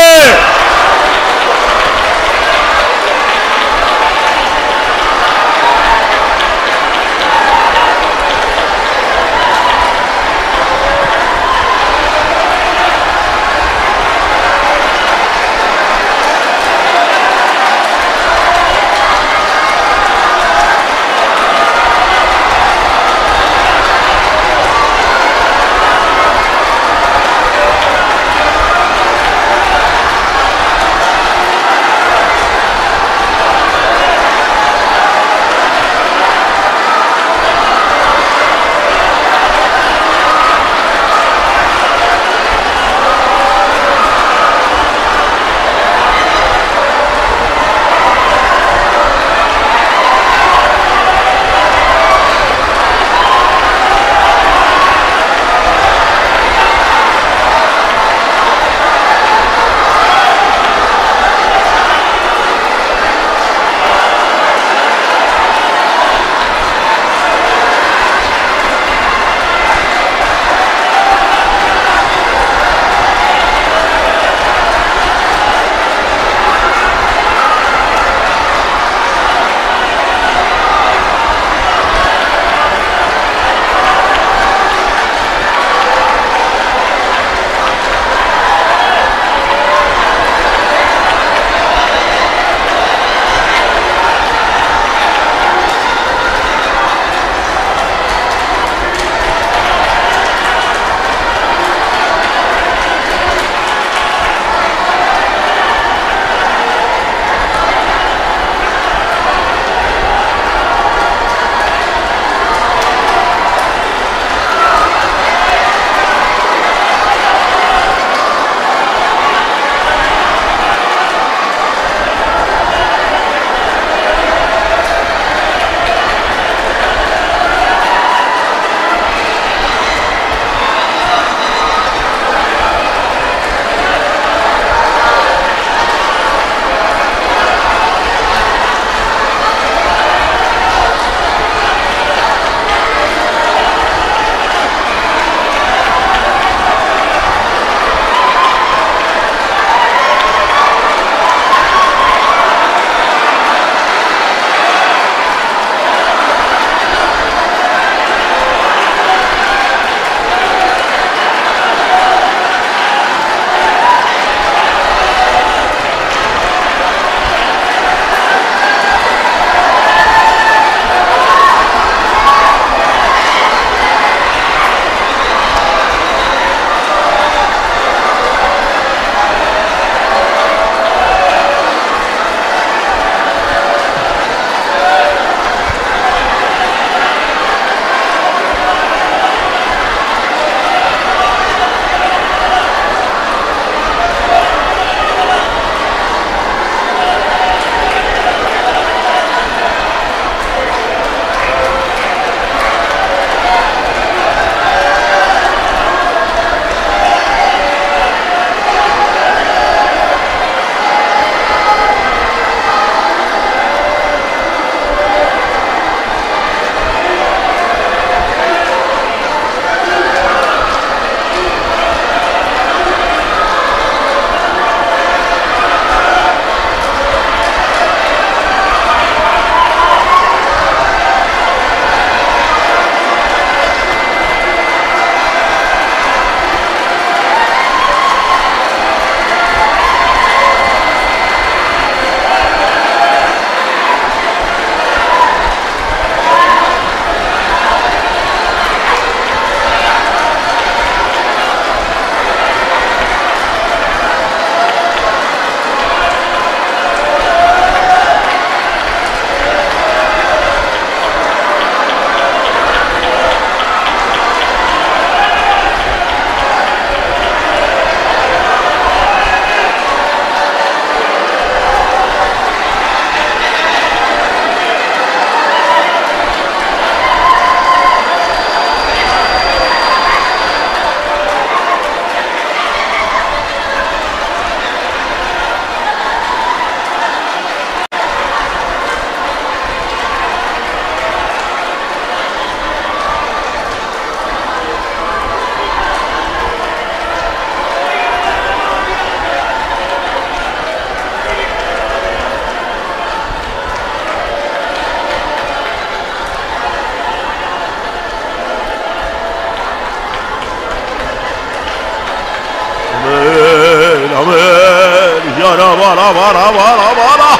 ஆமென் யாரா வாரா வாரா வாரா வாரா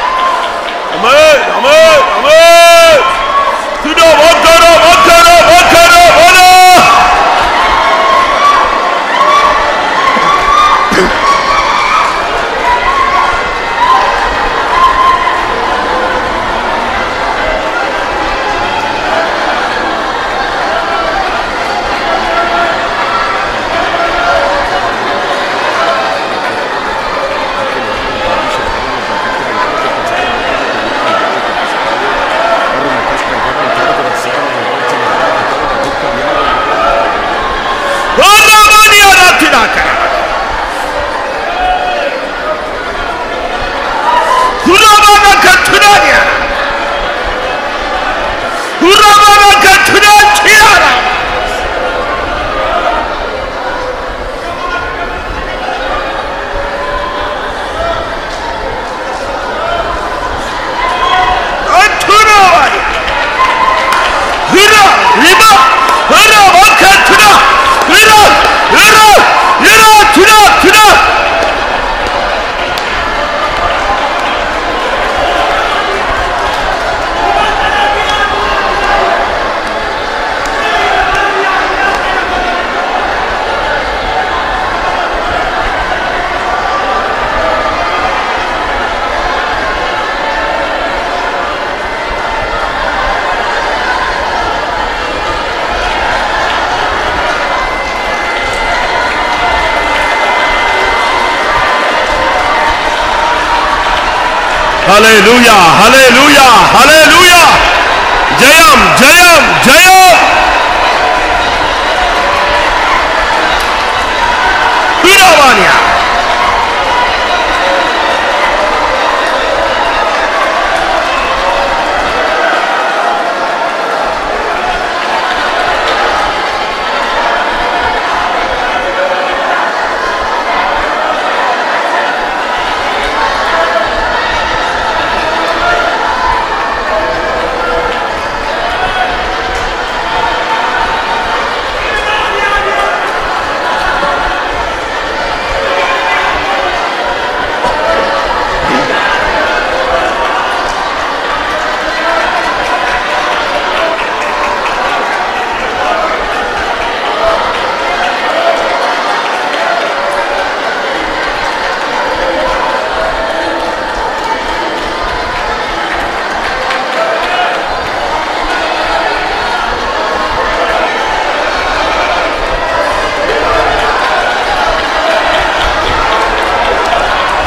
ஆமென் ஆமென் ஆமென் துடா வாக்கரா வாக்கரா வாக்கரா வாரா Hallelujah, hallelujah, hallelujah. Jayam, jayam, jayam. Piravanya.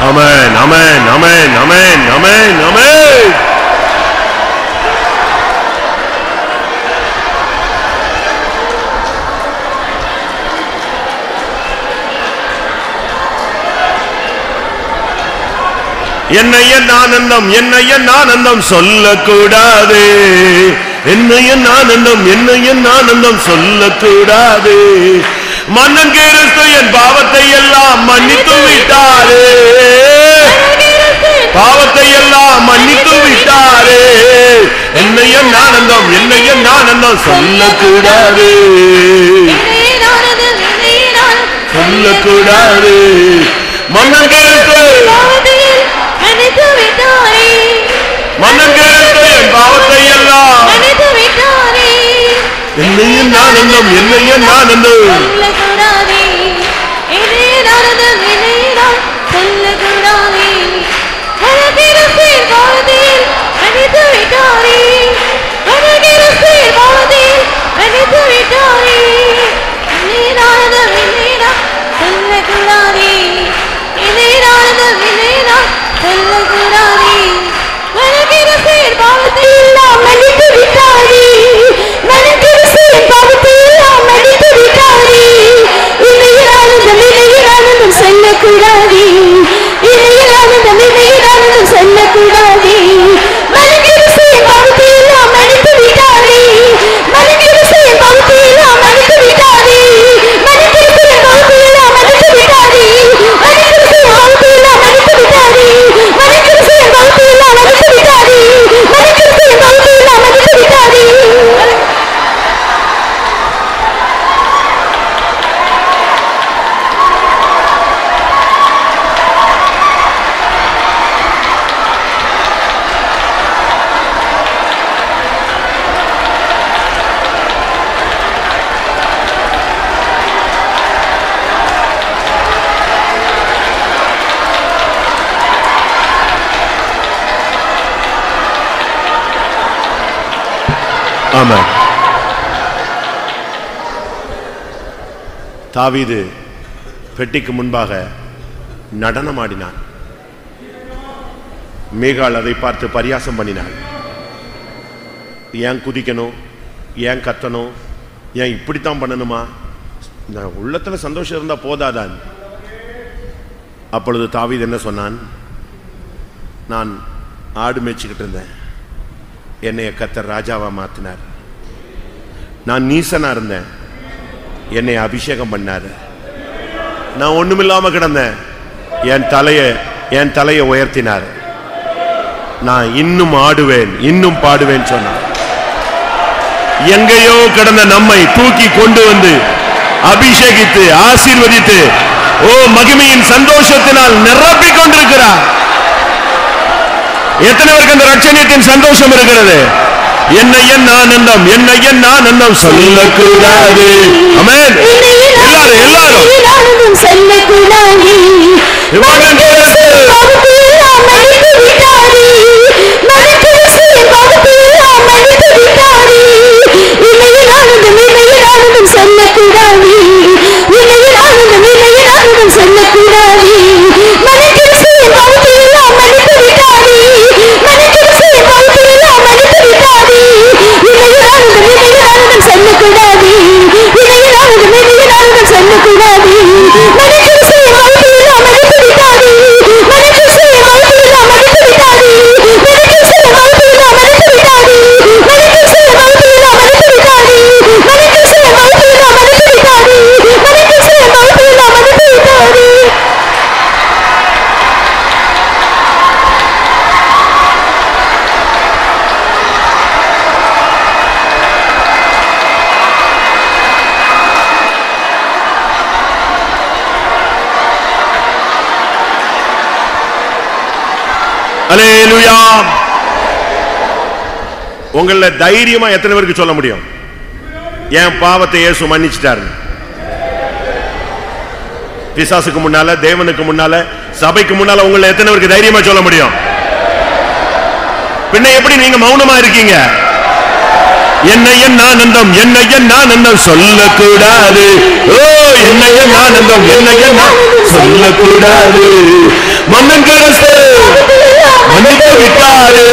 Amen, amen, amen, amen, amen, amen. என்னையன் ஆனந்தம் சொல்லக்கூடாது. என்னையன் ஆனந்தம் சொல்லக்கூடாது. மன்னன் கிறிஸ்து என் பாவத்தை எல்லாம் மன்னித்து விட்டாரே. பாவத்தை எல்லாம் மன்னித்து விட்டாரே. என்னையன் ஆனந்தம் சொல்லக்கூடாது. சொல்லக்கூடாது. மன்னன் கிறிஸ்து என் பாவத்தை எல்லாம் என்னையன் ஆனந்தம் விட்டாரே. ஆமென். தாவீது பெட்டிக்கு முன்பாக நடனமாடினான். மீகாள் அதை பார்த்து பரியாசம் பண்ணினாள். ஏன் குதிக்கணும், ஏன் கத்தணும், ஏன் இப்படித்தான் பண்ணணுமா, நான் உள்ளத்துல சந்தோஷம் இருந்தா போதாதான். அப்பொழுது தாவீது என்ன சொன்னான், நான் ஆடு மேய்ச்சிக்கிட்டு இருந்தேன், என்னைய கர்த்தர் ராஜாவா மாத்தினார். நான் நீசனா இருந்தேன், என்னை அபிஷேகம் பண்ணாரு. நான் ஒண்ணுமில்லாம கிடந்தேன், என் தலையை உயர்த்தினார். நான் இன்னும் ஆடுவேன், இன்னும் பாடுவேன் சொன்னார். எங்கேயோ கிடந்த நம்மை தூக்கி கொண்டு வந்து அபிஷேகித்து ஆசீர்வதித்து மகிமையின் சந்தோஷத்தினால் நிரப்பிக் கொண்டிருக்கிறார். எத்தனை பேருக்கு அந்த ரட்சணியத்தின் சந்தோஷம் இருக்கிறது? என்ன ஆனந்தம், என்ன ஆனந்தம் சொல்லக்கூடாது. ஆமென். எல்லாரும் சொல்லக்கூடாது. அல்லேலூயா. உங்கள தைரியமா எத்தனை பேருக்கு சொல்ல முடியும், என் பாவத்தை இயேசு மன்னிச்சிட்டாரு? பிசாசுக்கு முன்னால, தேவனுக்கு முன்னால, சபைக்கு முன்னால உங்களை எத்தனை பேருக்கு தைரியமா சொல்ல முடியும்? பின்ன எப்படி நீங்க மௌனமா இருக்கீங்க? என்ன ஆனந்தம், என்ன ஆனந்தம் சொல்லக்கூடாது. என்ன ஆனந்தம், என்ன சொல்லக்கூடாது. மன்னன் கரசு மன்னித்து விட்டாரு,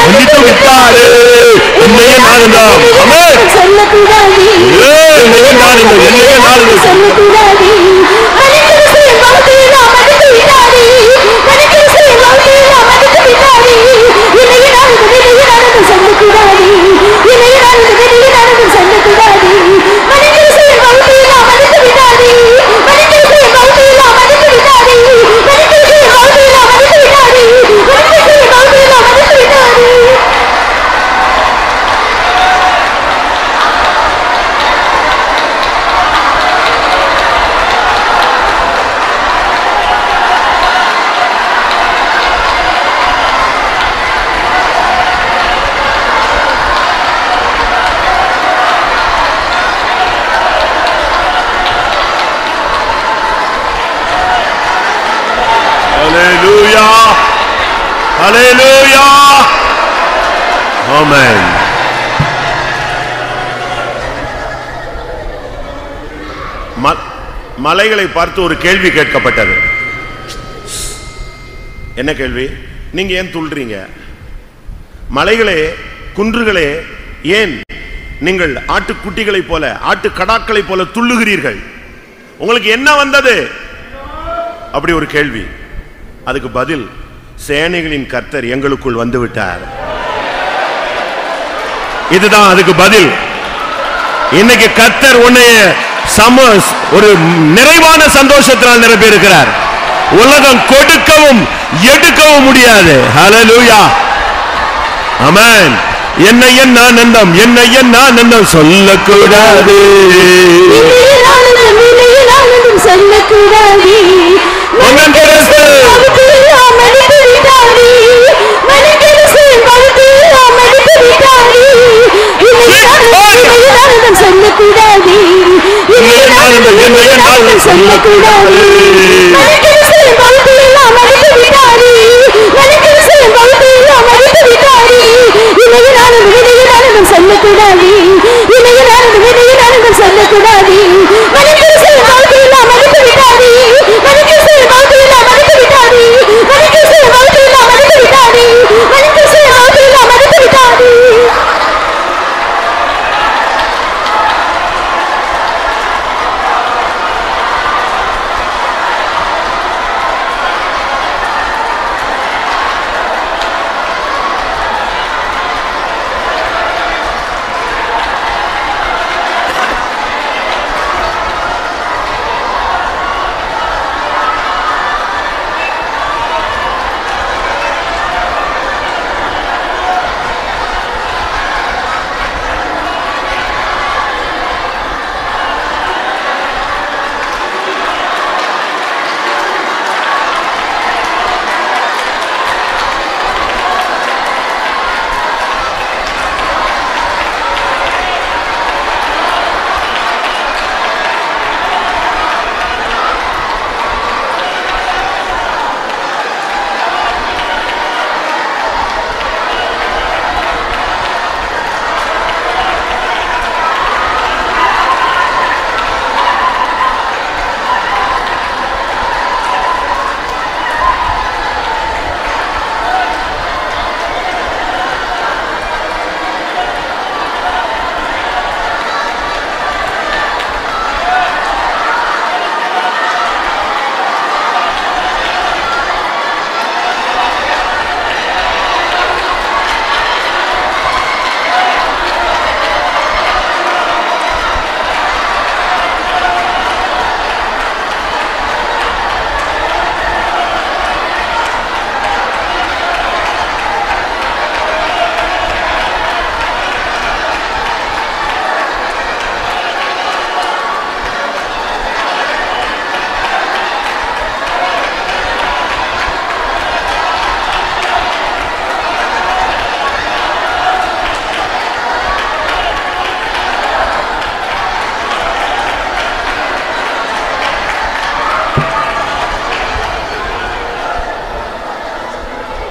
மன்னித்து விட்டாரு. என்ன ஆனந்தம் சொல்லக்கூடாது. என்ன ஆனந்தம், என்ன ஆனந்தம் சொல்லக்கூடாது. Hallelujah. Amen. மலைகளை பார்த்து ஒரு கேள்வி கேட்கப்பட்டது. என்ன கேள்வி? நீங்க ஏன் துள்றீங்க? மலைகளே, குன்றுகளே, ஏன் நீங்கள் ஆட்டுக்குட்டிகளை போல, ஆட்டு கடாக்களை போல துள்ளுகிறீர்கள்? உங்களுக்கு என்ன வந்தது? அப்படி ஒரு கேள்வி. அதுக்கு பதில், சேனைகளின் கர்த்தர் எங்களுக்குள் வந்து விட்டார். இதுதான் அதுக்கு பதில். இன்னைக்கு கர்த்தர் உன்னை ஒரு நிறைவான சந்தோஷத்தினால் நிரப்பி இருக்கிறார். உலகம் கொடுக்கவும் எடுக்கவும் முடியாது. ஹல்லேலூயா. ஆமென். என்ன ஆனந்தம், என்ன ஆனந்தம் சொல்லக்கூடாது. சொல்லக்கூடாது. மன்னன் கரசு சொல்லக்கூடாது. சொல்லக்கூடாது. சொல்லக்கூடாது, இணையினாலும் வினையினாலும் சொல்லக்கூடாது. மணிக்கிறிஸ்து வாழ்க்கையெல்லாம் மறுத்து விட்டாது, மணிக்கிறிஸ்து வாழ்க்கையெல்லாம் மறுத்து விட்டாது, மணிக்கிறிஸ்து வாழ்க்கையெல்லாம் மறுத்து விட்டாது, மணிக்கிறிஸ்து வாழ்க்கையெல்லாம் மறுத்து விட்டாது.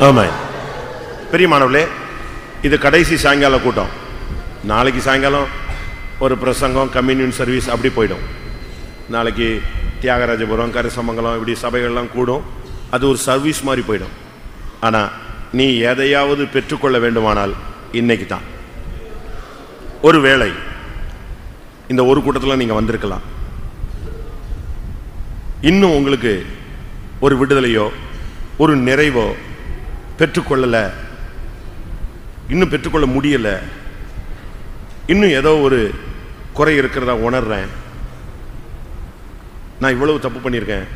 ஆமாம். பெரியமானவர்களே, இது கடைசி சாயங்கால கூட்டம். நாளைக்கு சாயங்காலம் ஒரு பிரசங்கம், கம்யூனியன் சர்வீஸ் அப்படி போயிடும். நாளைக்கு தியாகராஜபுரம், கரிசமங்கலம் இப்படி சபைகள்லாம் கூடும். அது ஒரு சர்வீஸ் மாதிரி போயிடும். ஆனால் நீ எதையாவது பெற்றுக்கொள்ள வேண்டுமானால் இன்னைக்கு தான். ஒரு வேளை இந்த ஒரு கூட்டத்தில் நீங்கள் வந்திருக்கலாம். இன்னும் உங்களுக்கு ஒரு விடுதலையோ ஒரு நிறைவோ பெற்றுக்கொள்ளலை, இன்னும் பெற்றுக்கொள்ள முடியலை, இன்னும் ஏதோ ஒரு குறை இருக்கிறதா உணர்றேன். நான் இவ்வளவு தப்பு பண்ணியிருக்கேன்,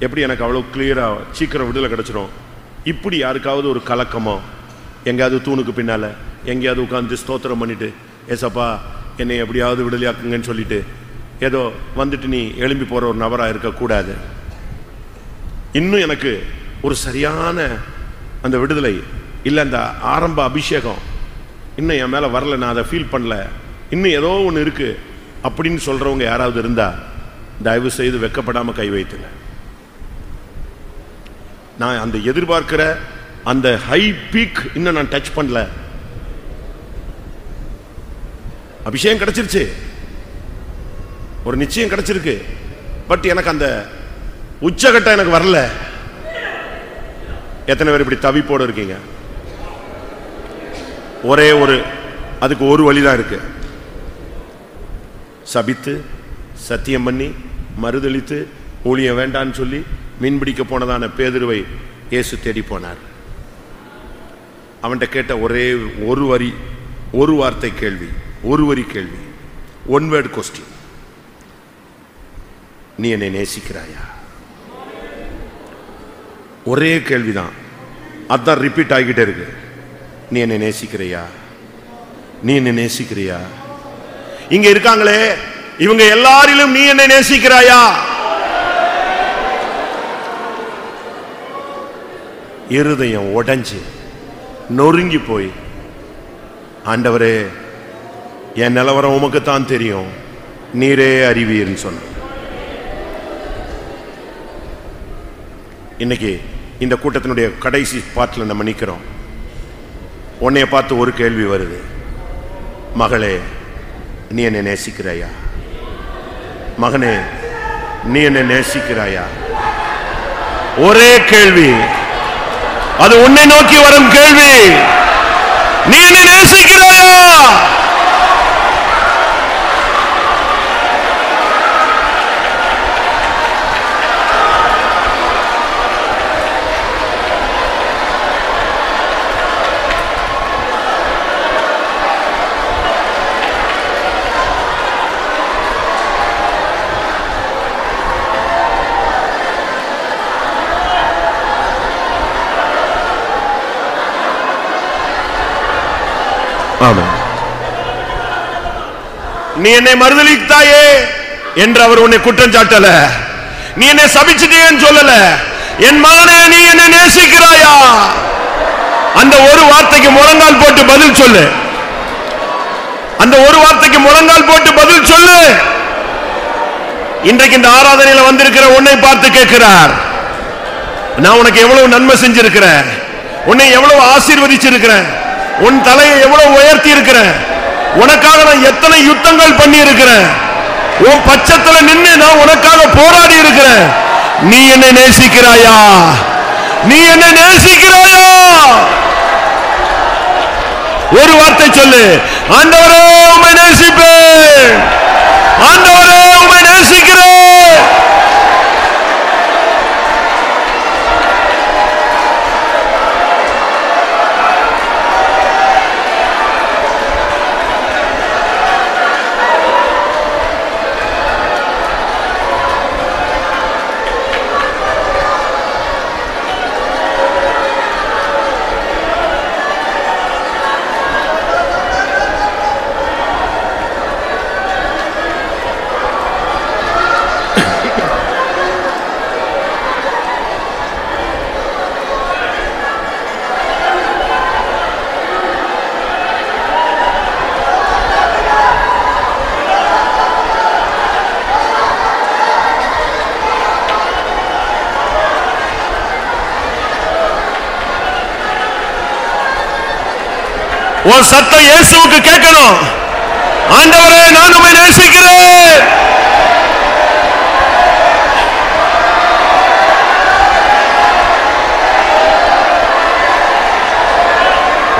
எப்படி எனக்கு அவ்வளோ கிளியராக சீக்கிரம் விடுதலை கிடச்சிரும், இப்படி யாருக்காவது ஒரு கலக்கமோ, எங்கேயாவது தூணுக்கு பின்னால் எங்கேயாவது உட்காந்து ஸ்தோத்திரம் பண்ணிட்டு ஏசப்பா என்னை எப்படியாவது விடுதலையாக்குங்கன்னு சொல்லிட்டு ஏதோ வந்துட்டு நீ எழும்பி போகிற ஒரு நபராக இருக்கக்கூடாது. இன்னும் எனக்கு ஒரு சரியான அந்த விடுதலை இல்லை, அந்த ஆரம்ப அபிஷேகம் இன்னும் என் மேலே வரல, நான் அதை ஃபீல் பண்ணல, இன்னும் ஏதோ ஒன்று இருக்குது அப்படின்னு சொல்கிறவங்க யாராவது இருந்தால் தயவு செய்து வெக்கப்படாமல் கை வைத்துங்க. நான் அந்த எதிர்பார்க்கிற அந்த ஹை பீக் இன்னும் நான் டச் பண்ணல. அபிஷேகம் கிடைச்சிருச்சு, ஒரு நிச்சயம் கிடைச்சிருக்கு, பட் எனக்கு அந்த உச்சகட்டம் எனக்கு வரல. எத்தனை பேர் இப்படி தவிப்போடு இருக்கீங்க? ஒரே ஒரு அதுக்கு ஒரு வழிதான் இருக்கு. சபித்து சத்தியம் பண்ணி மறுதளித்து ஊழியம் வேண்டான்னு சொல்லி மீன்பிடிக்க போனதான பேதுருவை இயேசு தேடி போனார். அவன்கிட்ட கேட்ட ஒரே ஒரு வரி, ஒரு வார்த்தை கேள்வி, ஒரு வரி கேள்வி, ஒன் வேர்ட் கொஸ்டின், நீ என்னை நேசிக்கிறாயா? ஒரே கேள்விதான், அதான் ரிப்பீட் ஆகிட்டே இருக்கு. நீ என்னை நேசிக்கிறியா? நீ என்னை நேசிக்கிறியா? இங்க இருக்காங்களே இவங்க எல்லாரிலும் நீ என்னை நேசிக்கிறாயா? இருதயம் உடைஞ்சு நொறுங்கி போய், ஆண்டவரே என் நிலவரம் உமக்குத்தான் தெரியும், நீரே அறிவீர்னு சொன்ன. இன்னைக்கு இந்த கூட்டத்தினுடைய கடைசி பாட்டில் நம்ம நிற்கிறோம். உன்னைய பார்த்து ஒரு கேள்வி வருது, மகளே, நீ என்னை நேசிக்கிறாயா? மகனே, நீ என்னை நேசிக்கிறாயா? ஒரே கேள்வி, அது உன்னை நோக்கி வரும் கேள்வி. நீ என்னை நேசிக்கிறாயா? நீ என்னை மறுதலித்தாயே என்று அவர் உன்னை குற்றம் சாட்டல. நீ என்னை சபிச்சிட்டேன்னு சொல்லல. என் மகனே, நீ என்னை நேசிக்கிறாயா? அந்த ஒரு வார்த்தைக்கு முழங்கால் போட்டு பதில் சொல்லு. அந்த ஒரு வார்த்தைக்கு முழங்கால் போட்டு பதில் சொல்லு. இன்றைக்கு இந்த ஆராதனையில் வந்திருக்கிற உன்னை பார்த்து கேட்கிறார், நான் உனக்கு எவ்வளவு நன்மை செஞ்சிருக்கிறேன், உன்னை எவ்வளவு ஆசீர்வதிச்சிருக்கிறேன், உன் தலையை எவ்வளவு உயர்த்தி இருக்கிறேன், உனக்காக நான் எத்தனை யுத்தங்கள் பண்ணி இருக்கிறேன், உன் பட்சத்துல நின்று நான் உனக்காக போராடி இருக்கிறேன். நீ என்னை நேசிக்கிறாயா? நீ என்னை நேசிக்கிறாயா? ஒரு வார்த்தை சொல்லு, ஆண்டவரே உம்மை நேசிப்பேன், ஆண்டவரே உம்மை நேசிக்கிறேன். உன் சத்தம் இயேசுவுக்கு கேட்கணும். ஆண்டவரே, நான் உம்மை நேசிக்கிறேன்.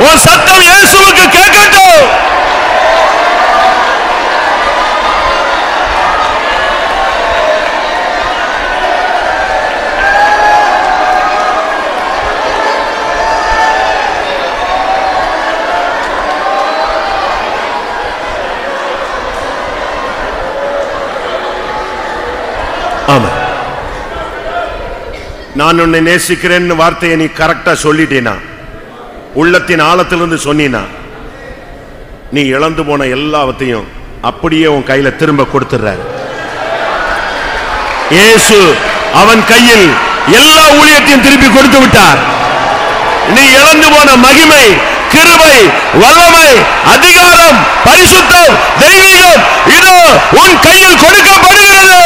உன் சத்தம் இயேசுவுக்கு கேட்கட்டும். நான் உன்னை நேசிக்கிறேன் வார்த்தையை நீ கரெக்டா சொல்லிட்டேனா, உள்ளத்தின் ஆழத்திலிருந்து சொன்னீனா, நீ இழந்து போன எல்லாவற்றையும் அப்படியே உன் கையில திரும்ப கொடுத்துறாரு இயேசு. அவன் கையில் எல்லா ஊழியத்தையும் திருப்பி கொடுத்து விட்டார். நீ இழந்து போன மகிமை, கிருபை, வல்லமை, அதிகாரம், பரிசுத்தம், தெய்வீகம் இதோ உன் கையில் கொடுக்கப்படுகிறது.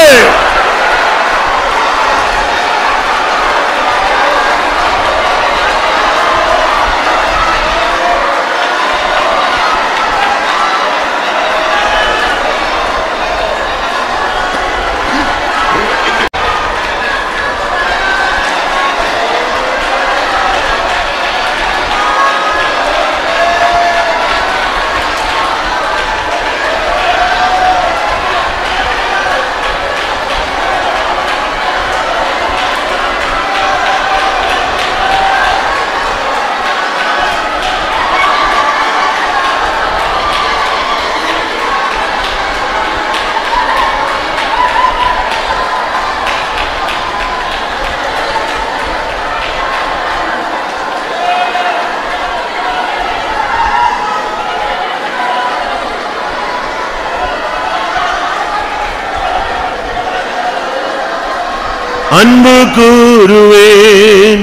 அன்பு கூறுவேன்,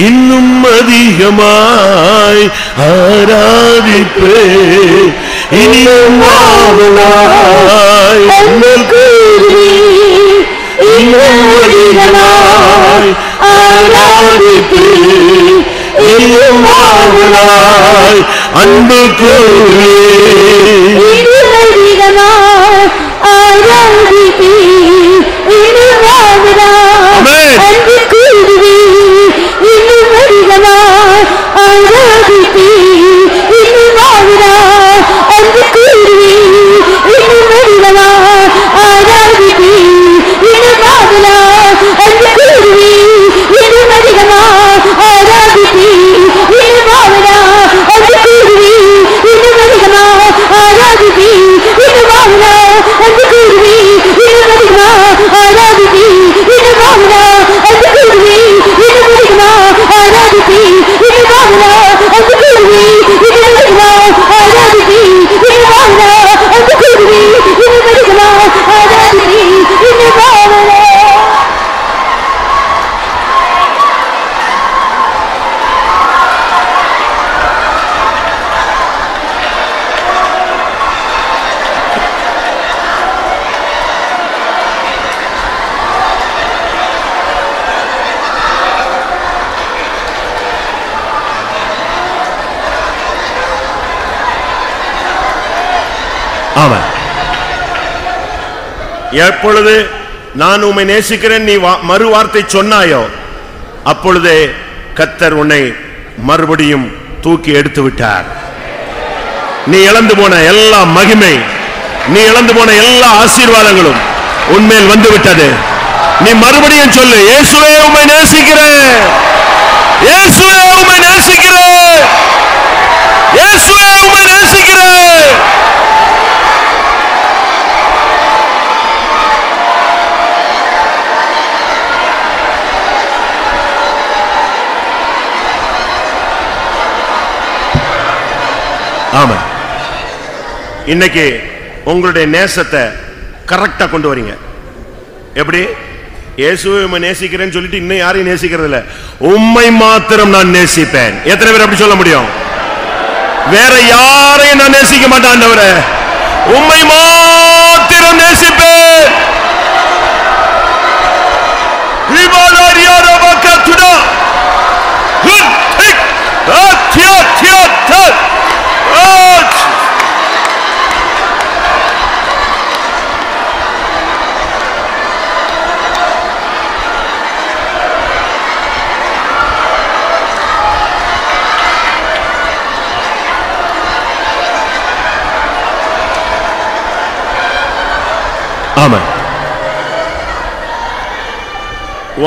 இன்னும் அதிகமாய் ஆராதிப்பேன், இனியும் ஆவலாய் அன்பு கூறுவேன், இன்னும் அதிகமாய் ஆராதிப்பேன், இனியும் ஆவலாய் அன்பு கூறுவேன். எப்பொழுது நான் உம்மை நேசிக்கிறேன் நீ மறு வார்த்தை சொன்னாயோ அப்பொழுதே கர்த்தர் உன்னை மறுபடியும் தூக்கி எடுத்து விட்டார். நீ இழந்து போன எல்லா மகிமை, நீ இழந்து போன எல்லா ஆசீர்வாதங்களும் உன்மேல் வந்து விட்டது. நீ மறுபடியும் சொல்லு, இயேசுவே உம்மை நேசிக்கிறேன், இயேசுவே உம்மை நேசிக்கிறேன், இயேசுவே உம்மை நேசிக்கிறேன். ஆமா, இன்னைக்கு உங்களுடைய நேசத்தை கரெக்டா கொண்டு வரீங்க. எப்படி? இயேசுவை நேசிக்கிறேன்னு சொல்லிட்டு இன்னும் யாரையும் நேசிக்கிறது இல்ல, உம்மை மாத்திரம் நான் நேசிப்பேன். எத்தனை பேர் அப்படி சொல்ல முடியும்? வேற யாரையும் நான் நேசிக்க மாட்டேன் ஆண்டவரே, உம்மை மாத்திரம் நேசிப்பேன்.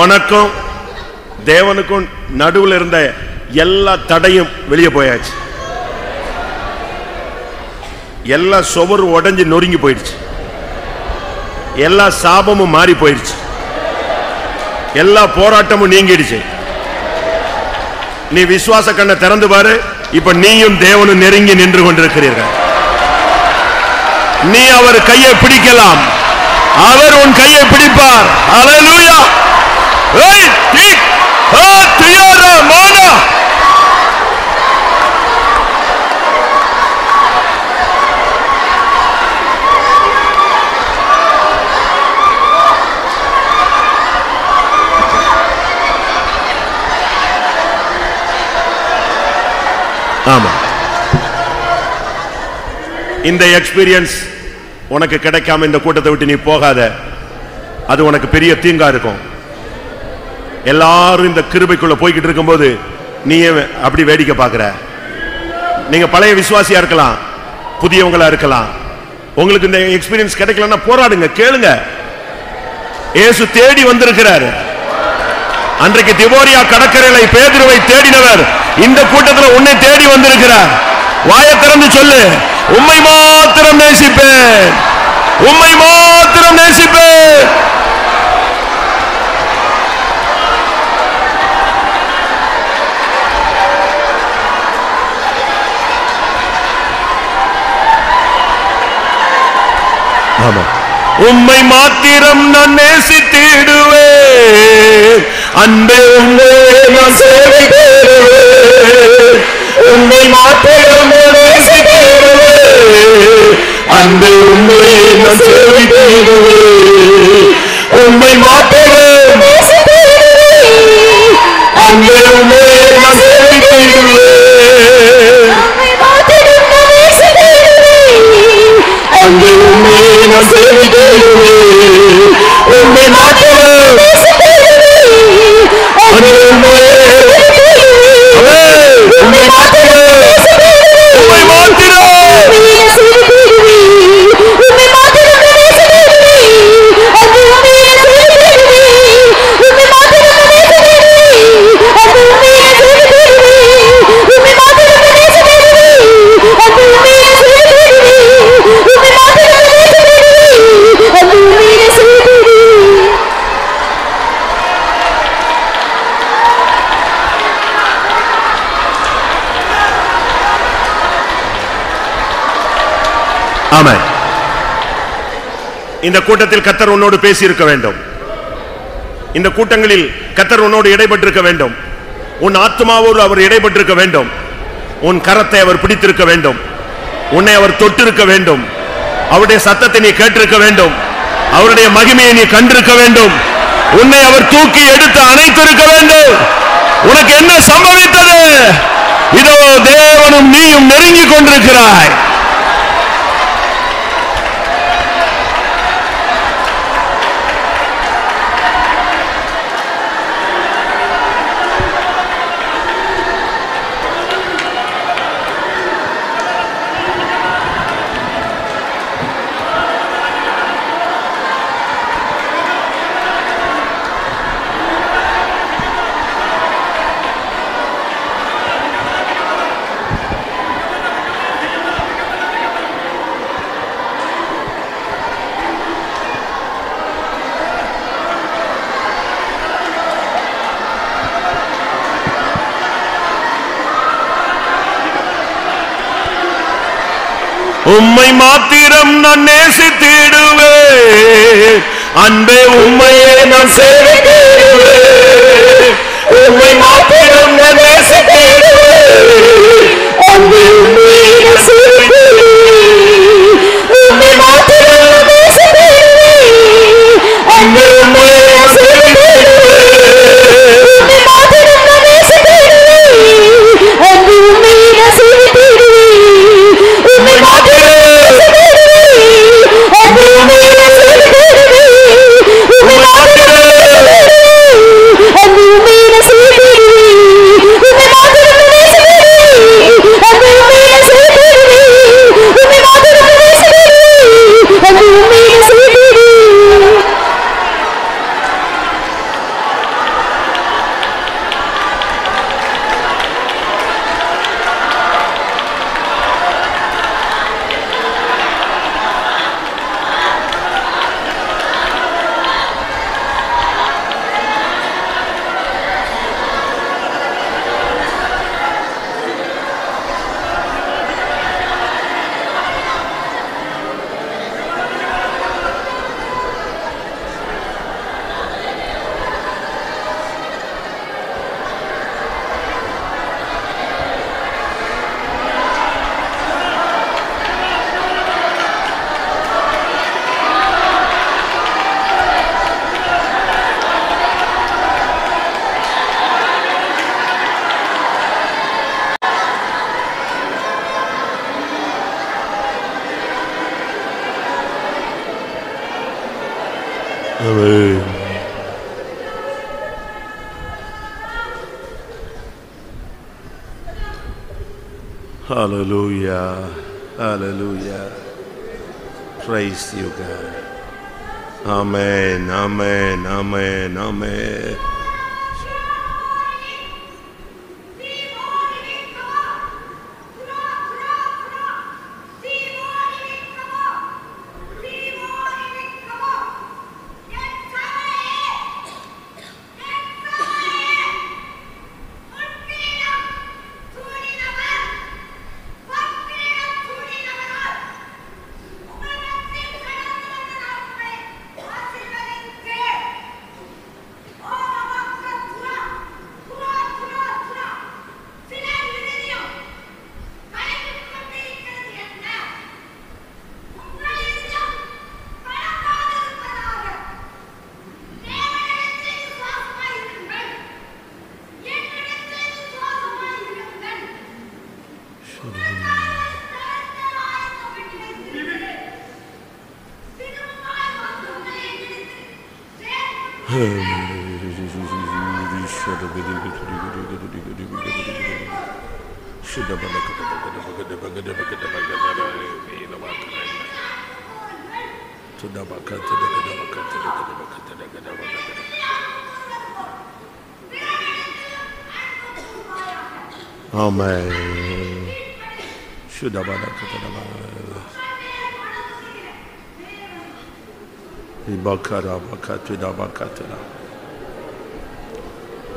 உனக்கும் தேவனுக்கும் நடுவில் இருந்த எல்லா தடையும் வெளியே போயாச்சு. எல்லா சுவரும் உடைஞ்சு நொறுங்கி போயிடுச்சு, எல்லா சாபமும் மாறி போயிடுச்சு, எல்லா போராட்டமும் நீங்கிடுச்சு. நீ விசுவாச கண்ணை திறந்து பாரு, இப்ப நீயும் தேவனும் நெருங்கி நின்று கொண்டிருக்கிறீர்கள். நீ அவர் கையை பிடிக்கலாம், அவர் உன் கையை பிடிப்பார். ஹல்லேலூயா. ஆமா, இந்த எக்ஸ்பீரியன்ஸ் உனக்கு கிடைக்காம இந்த கூட்டத்தை விட்டு நீ போகாத, அது உனக்கு பெரிய தீங்கா இருக்கும். எல்லாரும் இந்த கிருபைக்குள்ள போய்கிட்டு இருக்கும்போது நீ அப்படி வேடிக்கை பார்க்கிற. நீங்க பழைய விசுவாசியா இருக்கலாம், புதியவங்களா இருக்கலாம். உங்களுக்கு இந்த எக்ஸ்பீரியன்ஸ் கிடைக்கலன்னா போராடுங்க, கேளுங்க. இயேசு தேடி வந்திருக்கிறார். அன்றைக்கு திபோரியா கடற்கரையில பேதுருவை தேடினவர் இந்த கூட்டத்தில் உன்னை தேடி வந்திருக்கிறார். வாயை திறந்து சொல்லு, உம்மை மாத்திரம் நேசிப்பேன், உம்மை மாத்திரம் நேசிப்பேன். ஆமா, உம்மை மாத்திரம் நான் நேசித்திடுவேன், அன்பே உம்மை நான் சேவித்திடுவேன், உம்மை மாத்திரம் நேசித்திடுவேன், அன்பே உம்மை நான் சேவித்திடுவேன், உம்மை மாத்திரம் நேசித்திடுவேன், அன்பே உம்மை நான் சேவித்திடுவேன், அன்பே உம்மை நான் சேவித்திடுவேன், உம்மை மாத்திரம் நேசித்திடுவேன், அன்பே உம்மை உம்மை மாத்திரம் உம்மை மாத்திரம் உம்மை மாத்திரம் நேசித்திடுவேன், அன்பே உம்மை சேவித்திடுவேன், உம்மை மாத்திரம் நேசித்திடுவேன், அன்பே உம்மை சேவித்திடுவேன், உம்மை மாத்திரம் நேசித்திடுவேன், அன்பே உம்மை சேவித்திடுவேன், உம்மை மாத்திரம் நேசித்திடுவேன், அன்பே உம்மை சேவித்திடுவேன். ஆமென். இந்த கூட்டத்தில் கர்த்தர் உன்னோடு பேசி இருக்க வேண்டும். இந்த கூட்டங்களில் கர்த்தர் உன்னோடு இடைப்பட்டிருக்க வேண்டும். உன் ஆத்மாவோடு அவர் இடைப்பட்டிருக்க வேண்டும். உன் கரத்தை அவர் பிடித்திருக்க வேண்டும். உன்னை அவர் தொட்டிருக்க வேண்டும். அவருடைய சத்தத்தை நீ கேட்டிருக்க வேண்டும். அவருடைய மகிமையை நீ கண்டிருக்க வேண்டும். உன்னை அவர் தூக்கி எடுத்து அணைத்திருக்க வேண்டும். உனக்கு என்ன சம்பவித்தது? இதோ தேவனும் நீயும் நெருங்கி கொண்டிருக்கிறாய். உம்மை மாத்திரம் நான் நேசித்திடுவேன் அன்பே உம்மையே நான் சேவித்திடுவேன் உம்மை மாத்திரம் நான் நேசித்திடுவேன் அன்பே உம்மையே நான் சேவித்திடுவேன் உம்மை மாத்திரம் நான் நேசித்திடுவேன் அன்பே உம்மையே நான் சேவித்திடுவேன் உம்மை மாத்திரம் நான் நேசித்திடுவேன் அன்பே உம்மையே நான் சேவித்திடுவேன் உம்மை மாத்திரம் Amen. Hallelujah. Hallelujah. Praise you, God. Amen. Amen. Amen. Amen. Amen.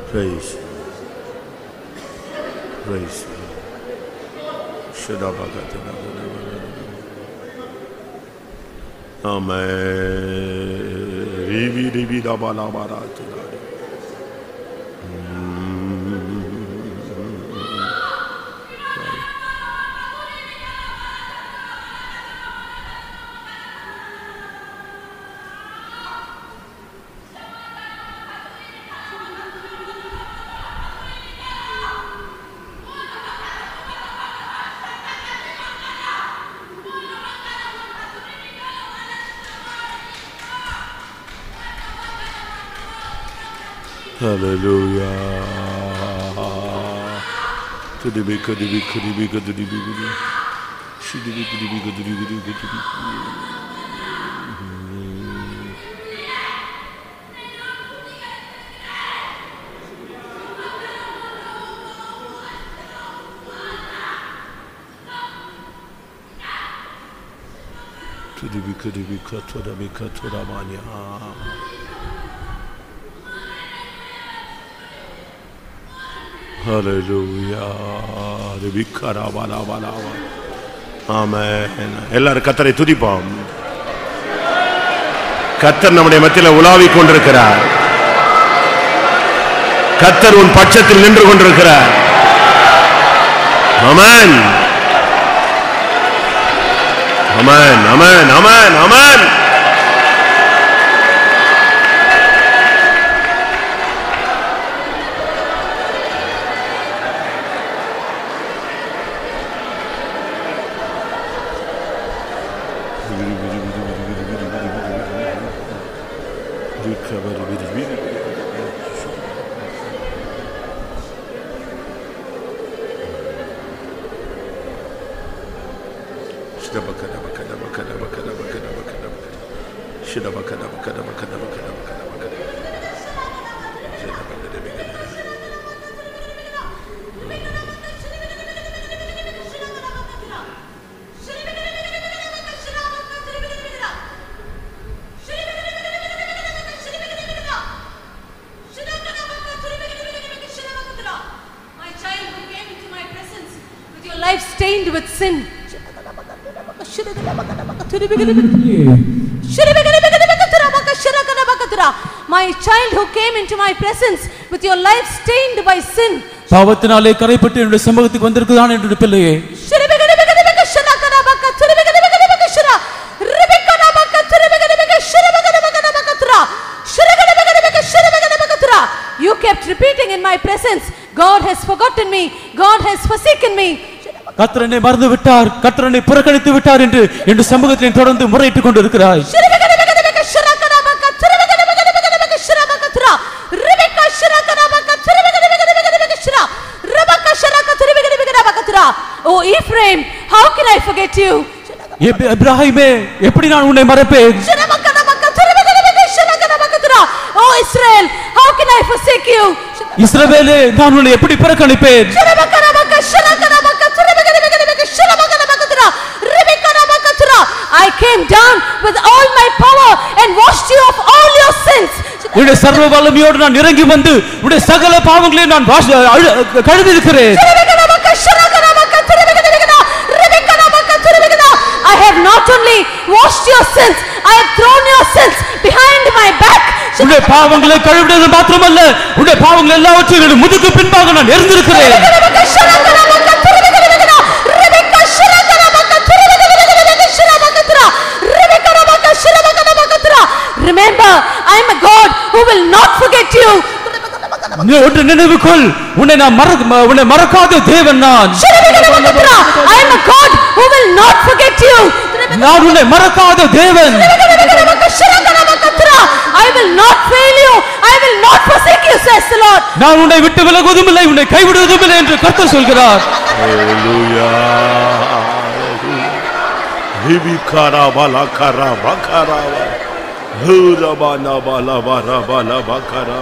Praise. Praise. Hallelujah. Hallelujah. ஆமென். எல்லாரும் கர்த்தரை துதிப்போம். கர்த்தர் நம்முடைய மத்தியில் உலாவிக் கொண்டிருக்கிறார். கர்த்தர் உன் பட்சத்தில் நின்று கொண்டிருக்கிறார். ஆமென், ஆமென், ஆமென், ஆமென், ஆமென். Life stained with sin. My child who came into my presence with your life stained by sin. பாவத்தினாலே கரைப்பட்டு என்னுடைய சமூகத்துக்கு வந்திருக்குதான் என்னுடைய பிள்ளையே. You kept repeating in my presence, God has forgotten me, God has forsaken me. கர்த்தர் என்னை மறந்து விட்டார், கர்த்தர் என்னை புறக்கணித்து விட்டார் என்று என்னுடைய சமூகத்தில் தொடர்ந்து முறையிட்டுக் கொண்டிருக்கிறாய். Oh Ephraim, how can I forget you? எப்ராஹிமே, எப்படி நான் உன்னை மறப்பேன்? Oh Israel, how can I forsake you? இஸ்ரவேலே, நான் உன்னை எப்படி புறக்கணிப்பேன்? I came down with all my power and washed you of all your sins. உன்னுடைய சர்வ வல்லமையோடு நான் இறங்கி வந்து உன்னுடைய சகல பாவங்களையும் நான் கழுவி இருக்கிறேன். I have not only washed your sins, I have thrown your sins behind my back. உன்னுடைய பாவங்களை கழுவினது மாத்திரமல்ல, உன்னுடைய பாவங்கள் எல்லாவற்றையும் முதுகு பின்பாக நான் எரிந்திருக்கிறேன். Remember, I am a God who will not forget you. ஒன்று நினைவுகொள், உன்னை மறக்காத தேவன் நான். I am a God who will not forget you. நான் உன்னை மறக்காத தேவன். I will not fail you, I will not forsake you, says the Lord. நான் உன்னை விட்டு விலகுவதும் இல்லை, உன்னை கைவிடுவதும் இல்லை என்று கர்த்தர் சொல்கிறார். ஹalleluya. ஹிபிகாரா பலகாரா பகாரா ஹூரபானா பலபாரா பலபகாரா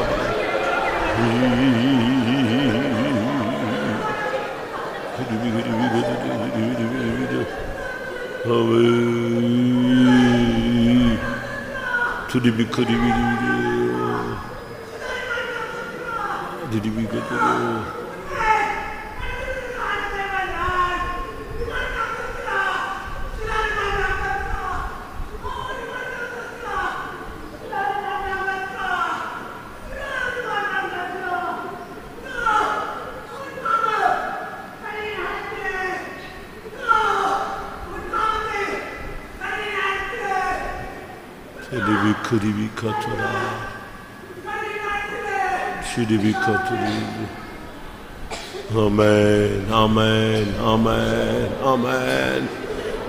ஆமென், ஆமென், ஆமென், ஆமென்.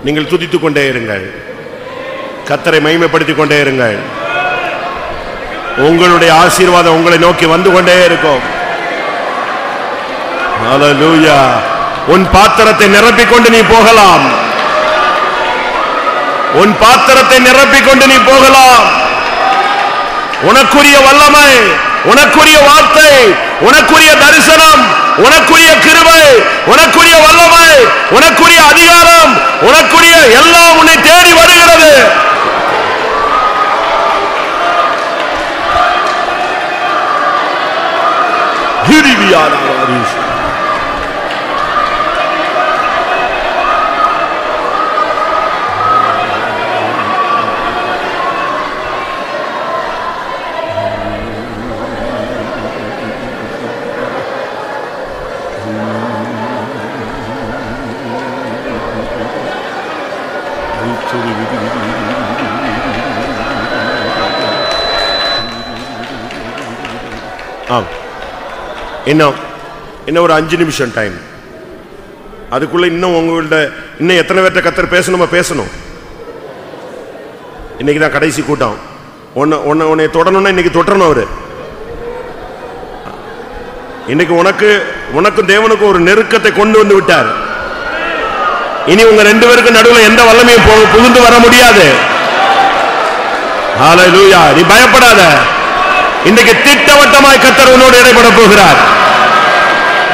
நீங்கள் துதித்துக் கொண்டே இருங்கள், கர்த்தரை மகிமைப்படுத்திக் கொண்டே இருங்கள். உங்களுடைய ஆசீர்வாதம் உங்களை நோக்கி வந்து கொண்டே இருக்கும். ஹalleluya. உன் பாத்திரத்தை நிரப்பிக் கொண்டு நீ போகலாம். உன் பாத்திரத்தை நிரப்பிக் கொண்டு நீ போகலாம். உனக்குரிய வல்லமை, உனக்குரிய வார்த்தை, உனக்குரிய தரிசனம், உனக்குரிய கிருபை, உனக்குரிய வல்லமை, உனக்குரிய அதிகாரம், உனக்குரிய எல்லாம் உன்னை தேடி வருகிறது. ஆம், இன்னும் ஒரு 5 நிமிஷம் டைம். அதுக்குள்ள இன்னும் உங்கள்ட்ட இன்னும் எத்தனை பேர்ட்ட கர்த்தர் பேசணுமா பேசணும். இன்னைக்கு தான் கடைசி கூட்டம். உன்னை தொடணும்னா இன்னைக்கு தொடரணும். அவரு இன்னைக்கு உனக்கும் தேவனுக்கும் ஒரு நெருக்கத்தை கொண்டு வந்து விட்டார். இனி உங்க 2 பேருக்கு நடுவில் எந்த வல்லமையும் புகுந்து வர முடியாது. ஹல்லேலூயா. நீ பயப்படாத. இன்னைக்கு திட்டவட்டமாய் கர்த்தர் உன்னோடு இடைப்பட போகிறார்.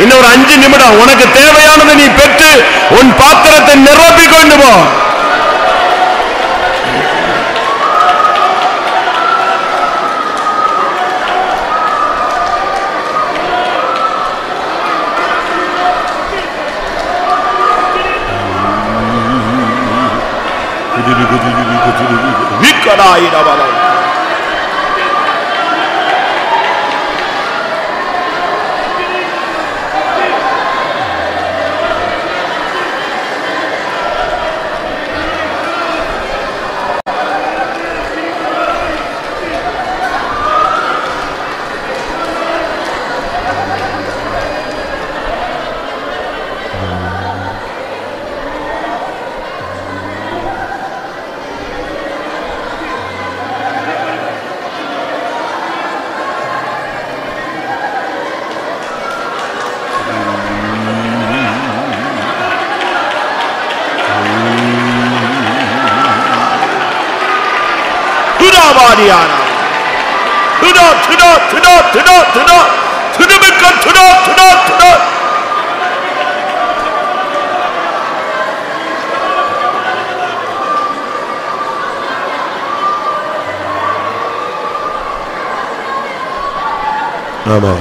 இன்னும் ஒரு 5 நிமிடம் உனக்கு தேவையானதை நீ பெற்று உன் பாத்திரத்தை நிரப்பிக் கொண்டு போ. Amen.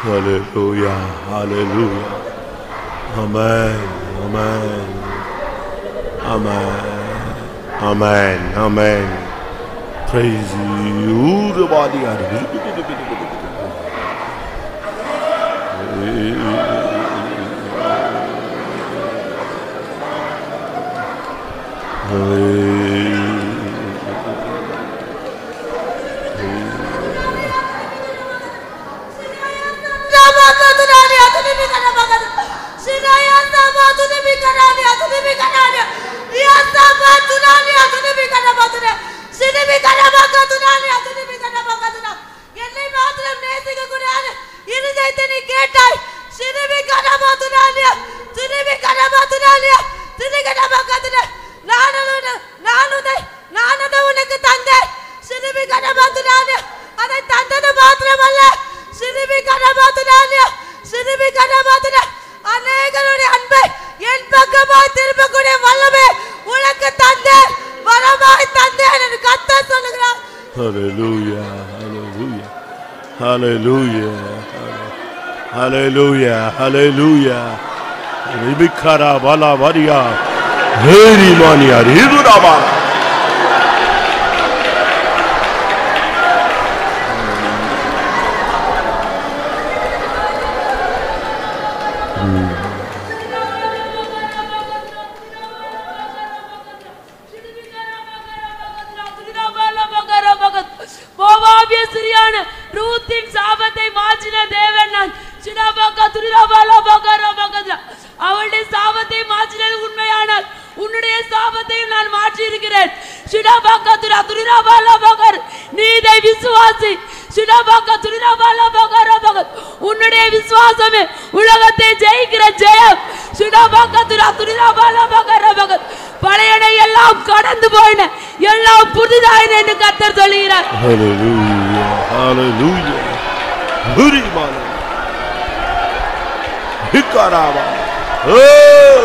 Hallelujah, hallelujah. Amen, amen, amen, amen, amen. Praise you, the body. Hallelujah, hallelujah, hallelujah, hallelujah, hallelujah. Ribikara bala varia, heri mania, riduraba. Hallelujah, hallelujah. Hurimana. Hikaraba. Oh.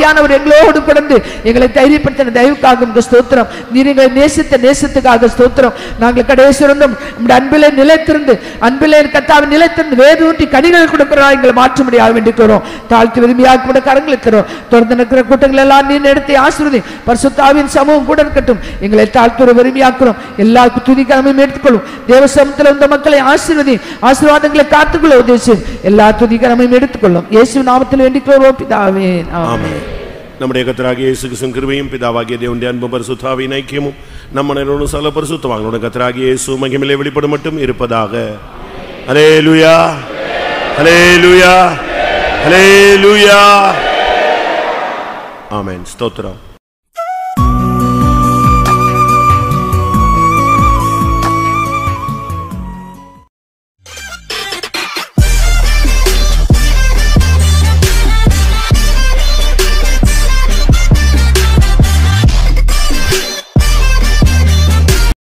ஆவியானவர் எங்களோடு கடந்து எங்களை தைரியப்படுத்தின தயவுக்காக உமக்கு ஸ்தோத்திரம். நீர் எங்களை நேசித்த நேசத்துக்காக ஸ்தோத்திரம். நாங்கள் கடைசி இருந்தும் உம்முடைய அன்பிலே நிலைத்திருந்து, அன்பிலே கர்த்தாவே நிலைத்திருந்து வேரூன்றி கனிகள் கொடுக்கிறோம். எங்களை மாற்ற முடியாது வேண்டிக்கிறோம். தாழ்த்தி விரும்பியாக கூட கரங்களை தரும். தொடர்ந்து இருக்கிற கூட்டங்கள் எல்லாம் நீர் நடத்தி ஆசீர்வதி. பரிசுத்த ஆவியின் சமூகம் கூட இருக்கட்டும். எங்களை தாழ்த்துற விரும்பியாக்கிறோம். எல்லா துதிகரமையும் எடுத்துக்கொள்ளும். தேவ சமூகத்தில் இந்த மக்களை ஆசீர்வதி. ஆசீர்வாதங்களை காத்துக்கொள்ள உதவி. எல்லா துதிகரமையும் எடுத்துக்கொள்ளும். இயேசு நாமத்தில் வேண்டிக்கிறோம் பிதாவே, ஆமென். நம்முடைய கர்த்தராகிய இயேசு கிறிஸ்துவின் கிருபையும் பிதாவாகிய தேவனுடைய அன்பும் பரிசுத்த ஆவியின் ஐக்கியமும் நம்ம அனைவரோடும் சகல பரிசுத்தவான்களோட கர்த்தராகிய இயேசு மகிமையிலே வெளிப்படும் மட்டும் இருப்பதாக. ஹல்லேலூயா, ஹல்லேலூயா, ஹல்லேலூயா. ஆமென். ஸ்தோத்திரம்.